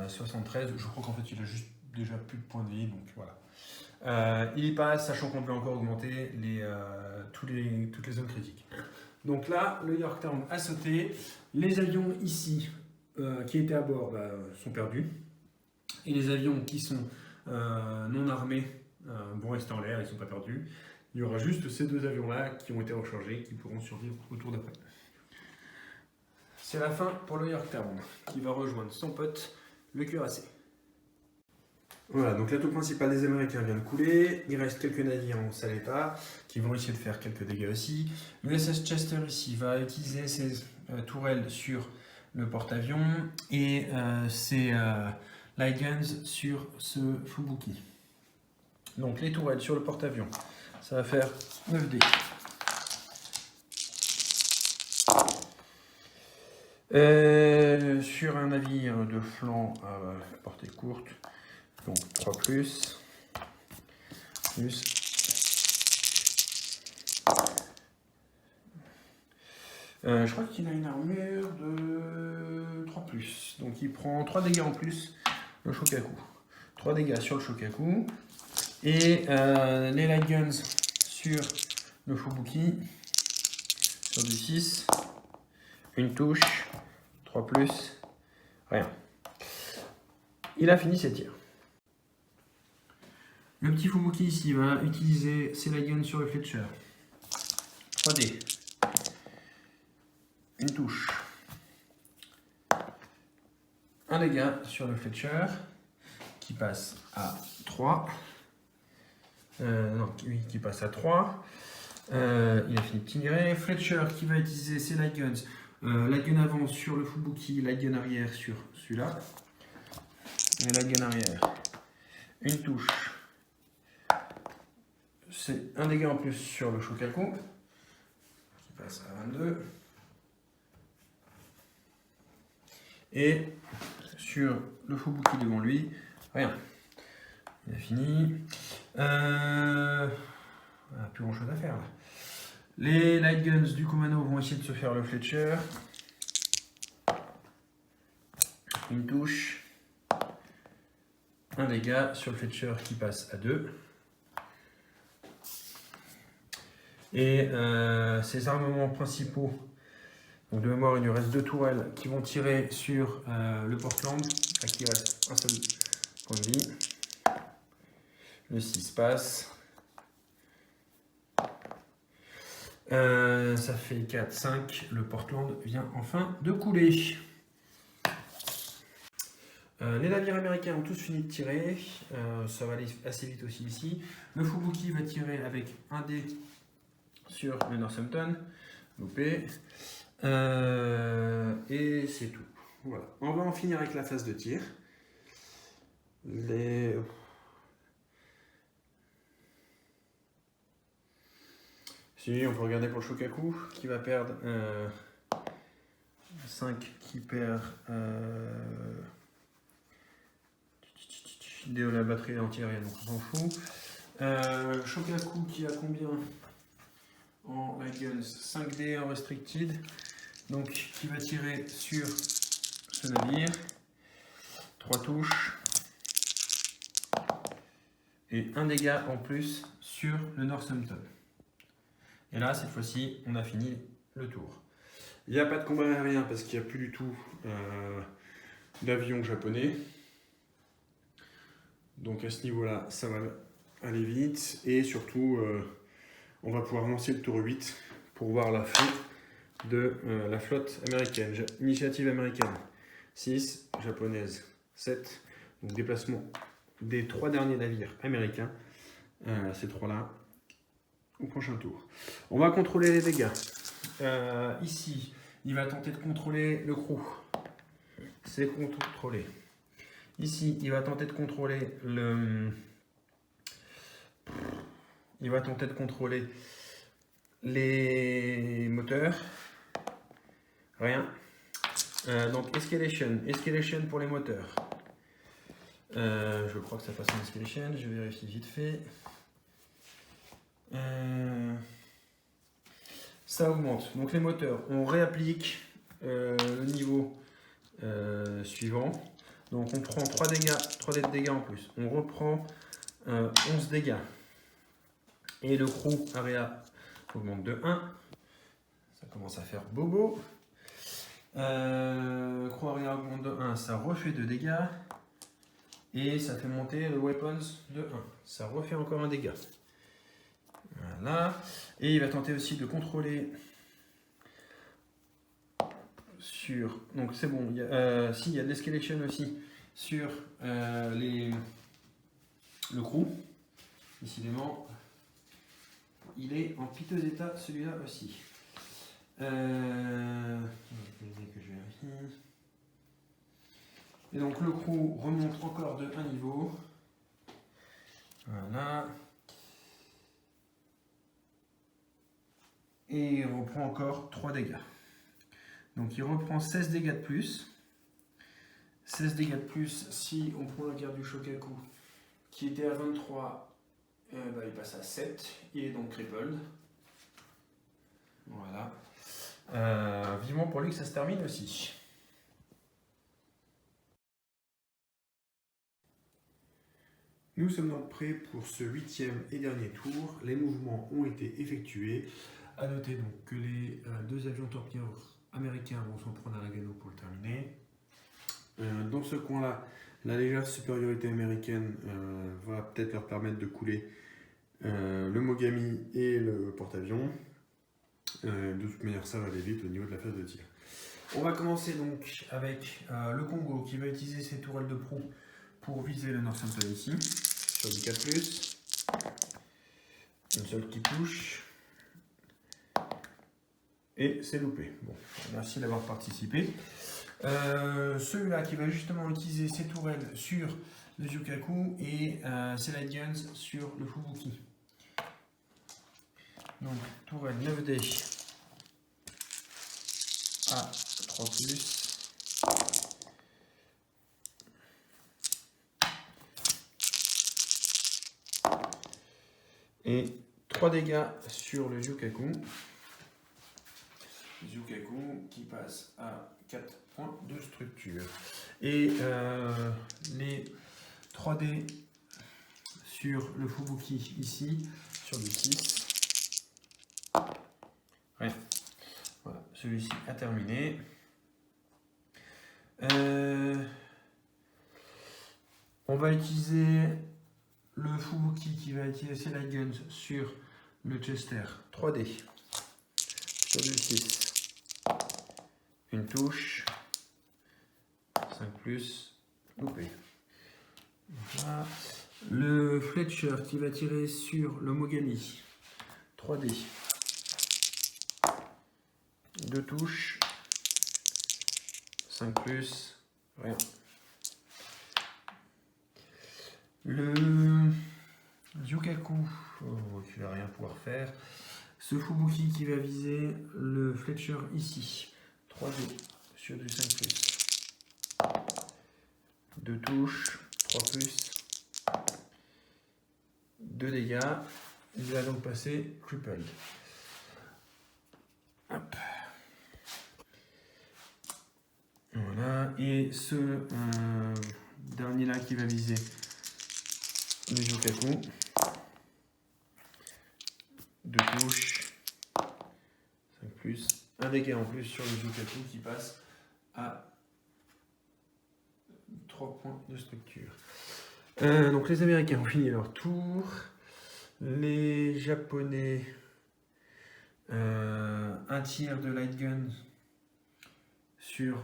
73. Je crois qu'en fait il a juste déjà plus de points de vie, donc voilà. Il y passe, sachant qu'on peut encore augmenter toutes les zones critiques. Donc là, le Yorktown a sauté. Les avions ici qui étaient à bord sont perdus. Et les avions qui sont non armés vont rester en l'air, ils ne sont pas perdus. Il y aura juste ces deux avions-là qui ont été rechargés, qui pourront survivre au tour d'après. C'est la fin pour le Yorktown, qui va rejoindre son pote, le cuirassé. Voilà, donc l'atout principal des Américains vient de couler. Il reste quelques navires en sale état, qui vont essayer de faire quelques dégâts aussi. L'USS Chester ici va utiliser ses tourelles sur le porte-avions et ses light guns sur ce Fubuki. Donc les tourelles sur le porte-avions, ça va faire 9 dés. Sur un navire de flanc à portée courte, donc 3 plus. Je crois qu'il a une armure de 3 plus, donc il prend 3 dégâts en plus le Shokaku. 3 dégâts sur le Shokaku. Et les light guns sur le Fubuki, sur du 6, une touche, 3 plus, rien. Il a fini ses tirs. Le petit Fubuki ici va utiliser ses light guns sur le Fletcher. 3D. Une touche. Un dégât sur le Fletcher qui passe à 3. Non, oui, qui passe à 3. Il a fini de tirer. Fletcher qui va utiliser ses light guns. Light gun avant sur le Fubuki, light gun arrière sur celui-là. Et light gun arrière. Une touche. C'est un dégât en plus sur le Shokaku qui passe à 22. Et sur le Fubuki devant lui, rien. Il a fini. Plus grand chose à faire là. Les light guns du Kumano vont essayer de se faire le Fletcher. Une touche. Un dégât sur le Fletcher qui passe à 2. Et ces armements principaux, donc de mémoire il lui reste 2 tourelles qui vont tirer sur le Portland, à qui il reste un seul point de vie. Le 6 passe. Ça fait 4, 5. Le Portland vient enfin de couler. Les navires américains ont tous fini de tirer. Ça va aller assez vite aussi ici. Le Fubuki va tirer avec un dé sur le Northampton. Loupé. Et c'est tout. Voilà. On va en finir avec la phase de tir. Si, on peut regarder pour le Shokaku qui va perdre 5 qui perd de la batterie antiaérienne, donc on s'en fout. Shokaku qui a combien en light guns? 5D en restricted, donc qui va tirer sur ce navire. 3 touches et un dégât en plus sur le Northampton. Et là, cette fois-ci, on a fini le tour. Il n'y a pas de combat aérien parce qu'il n'y a plus du tout d'avion japonais. Donc à ce niveau-là, ça va aller vite. Et surtout, on va pouvoir lancer le tour 8 pour voir la fin de la flotte américaine. Initiative américaine 6, japonaise 7. Donc déplacement des 3 derniers navires américains. Ces 3-là. Au prochain tour. On va contrôler les dégâts. Ici, il va tenter de contrôler le crew. C'est contrôlé. Ici, il va tenter de contrôler le... Il va tenter de contrôler les moteurs. Rien. Donc, escalation. Escalation pour les moteurs. Je crois que ça passe en escalation, je vérifie vite fait. Ça augmente. Donc les moteurs, on réapplique le niveau suivant. Donc on prend 3 dégâts, 3 dégâts en plus. On reprend 11 dégâts. Et le crew area augmente de 1. Ça commence à faire bobo. Crew area augmente de 1, ça refait 2 dégâts. Et ça fait monter le weapons de 1. Ça refait encore un dégât. Voilà. Et il va tenter aussi de contrôler sur... Donc c'est bon, il y a de l'escalation aussi sur le crew. Décidément, il est en piteux état celui-là aussi. Que je vérifie. Et donc le crew remonte encore de 1 niveau. Voilà. Et il reprend encore 3 dégâts. Donc il reprend 16 dégâts de plus. 16 dégâts de plus si on prend la carte du Shokaku qui était à 23, il passe à 7. Il est donc crippled. Voilà. Vivement pour lui que ça se termine aussi. Nous sommes donc prêts pour ce 8e et dernier tour. Les mouvements ont été effectués. A noter donc que les 2 avions torpilleurs américains vont s'en prendre à Nagano pour le terminer. Dans ce coin-là, la légère supériorité américaine va peut-être leur permettre de couler le Mogami et le porte-avions. De toute manière, ça va aller vite au niveau de la phase de tir. On va commencer donc avec le Congo qui va utiliser ses tourelles de proue pour viser le Northampton ici, sur du 4+. Une seule qui touche. Et c'est loupé. Bon, merci d'avoir participé. Celui-là qui va justement utiliser ses tourelles sur le Zyukaku et ses light guns sur le Fubuki. Donc, tourelle 9D à 3+. Et 3 dégâts sur le Zyukaku. Zyukaku qui passe à 4 points de structure. Et les 3D sur le Fubuki ici, sur du 6. Ouais. Voilà, celui-ci a terminé. On va utiliser le Fubuki qui va utiliser ses light guns sur le Chester 3D. Sur du 6. Une touche. 5+, loupé. Voilà. Le Fletcher qui va tirer sur le Mogami. 3D. 2 touches. 5+, rien. Le Zyukaku, qui va rien pouvoir faire. Ce Fubuki qui va viser le Fletcher ici. 3D sur du 5+. 2 touches, 3+, 2 dégâts. Il va donc passer crippled. Hop. Voilà. Et ce dernier là qui va viser le Zyukaku. 2 touches, 5+, 1 dégât en plus sur le Zyukaku qui passe à 3 points de structure. Donc les Américains ont fini leur tour. Les Japonais, un tir de light gun sur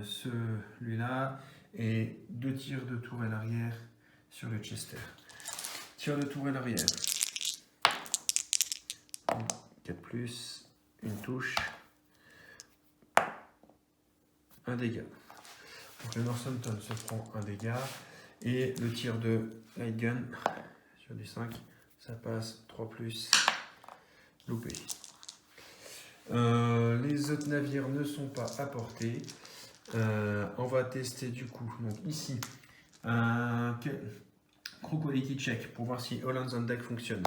celui-là et 2 tirs de tourelle arrière sur le Chester. Tir de tourelle arrière. 4+, une touche, 1 dégât. Donc le Northampton se prend 1 dégât et le tir de light gun sur du 5, ça passe 3+, loupé. Les autres navires ne sont pas à portée. On va tester du coup. Donc ici, Crew-Quality Check pour voir si All Hands on Deck fonctionne.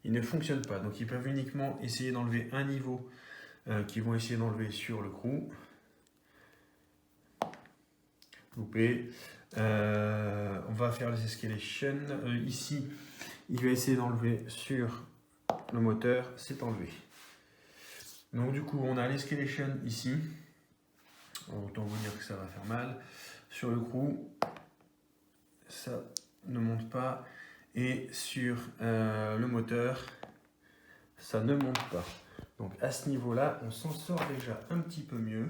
Il ne fonctionne pas, donc ils peuvent uniquement essayer d'enlever un niveau qu'ils vont essayer d'enlever sur le crew. Loupé. On va faire les escalations. Ici, il va essayer d'enlever sur le moteur, c'est enlevé. Donc du coup, on a l'escalation ici. Autant vous dire que ça va faire mal. Sur le crew, ça ne monte pas. Et sur le moteur, ça ne monte pas. Donc à ce niveau-là, on s'en sort déjà un petit peu mieux.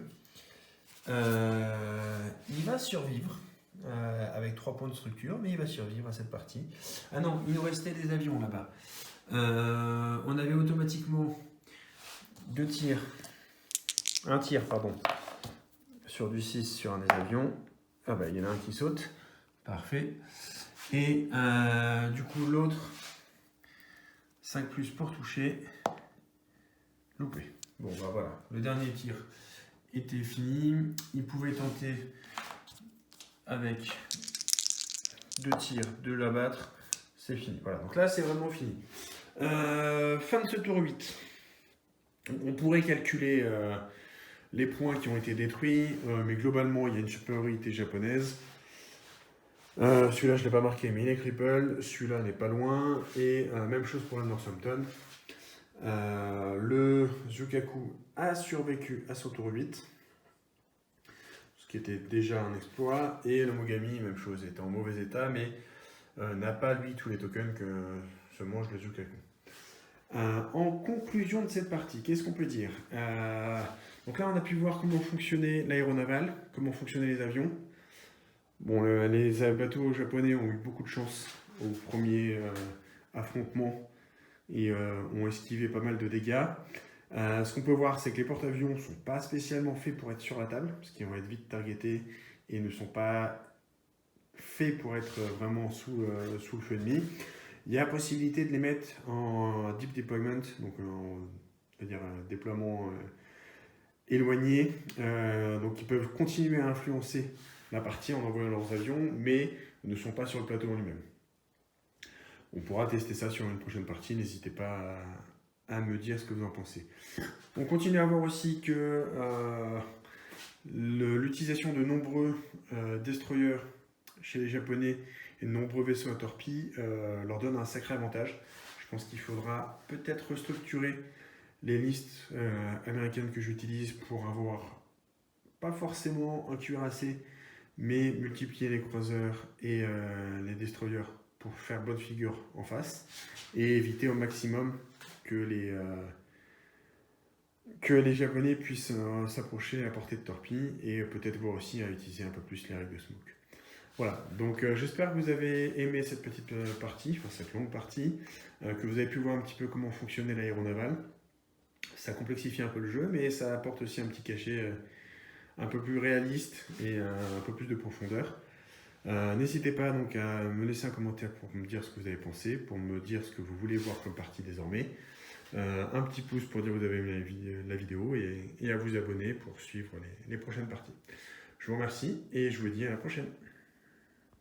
Il va survivre avec 3 points de structure, mais il va survivre à cette partie. Ah non, il nous restait des avions là-bas. On avait automatiquement 2 tirs, un tir pardon, sur du 6 sur un des avions. Ah bah il y en a un qui saute, parfait. Et du coup l'autre 5+ pour toucher, loupé. Bon bah voilà, le dernier tir était fini. Il pouvait tenter avec 2 tirs de l'abattre, c'est fini. Voilà, donc là c'est vraiment fini. Fin de ce tour 8. On pourrait calculer les points qui ont été détruits, mais globalement il y a une supériorité japonaise. Celui-là je ne l'ai pas marqué, mais il est cripple. Celui-là n'est pas loin. Et même chose pour le Northampton. Le Zukaku a survécu à son tour 8, ce qui était déjà un exploit. Et le Mogami, même chose, était en mauvais état, mais n'a pas lui tous les tokens que se mange le Zukaku. En conclusion de cette partie, qu'est-ce qu'on peut dire? Donc là, on a pu voir comment fonctionnait l'aéronaval, comment fonctionnaient les avions. Bon, les bateaux japonais ont eu beaucoup de chance au premier affrontement et ont esquivé pas mal de dégâts. Ce qu'on peut voir, c'est que les porte-avions ne sont pas spécialement faits pour être sur la table, parce qu'ils vont être vite targetés et ne sont pas faits pour être vraiment sous le feu ennemi. Il y a la possibilité de les mettre en deep deployment, donc c'est-à-dire un déploiement éloigné. Donc ils peuvent continuer à influencer la partie en envoyant leurs avions, mais ne sont pas sur le plateau en lui-même. On pourra tester ça sur une prochaine partie, n'hésitez pas à me dire ce que vous en pensez. On continue à voir aussi que l'utilisation de nombreux destroyers chez les Japonais et de nombreux vaisseaux à torpilles leur donne un sacré avantage. Je pense qu'il faudra peut-être restructurer les listes américaines que j'utilise pour avoir pas forcément un cuirassé, mais multiplier les croiseurs et les destroyers pour faire bonne figure en face et éviter au maximum que les Japonais puissent s'approcher à portée de torpille et peut-être voir aussi à utiliser un peu plus les règles de smoke. Voilà, donc j'espère que vous avez aimé cette petite partie, enfin cette longue partie, que vous avez pu voir un petit peu comment fonctionnait l'aéronaval. Ça complexifie un peu le jeu, mais ça apporte aussi un petit cachet un peu plus réaliste et un peu plus de profondeur. N'hésitez pas donc à me laisser un commentaire pour me dire ce que vous avez pensé, pour me dire ce que vous voulez voir comme partie désormais. Un petit pouce pour dire que vous avez aimé la vidéo et à vous abonner pour suivre les prochaines parties. Je vous remercie et je vous dis à la prochaine.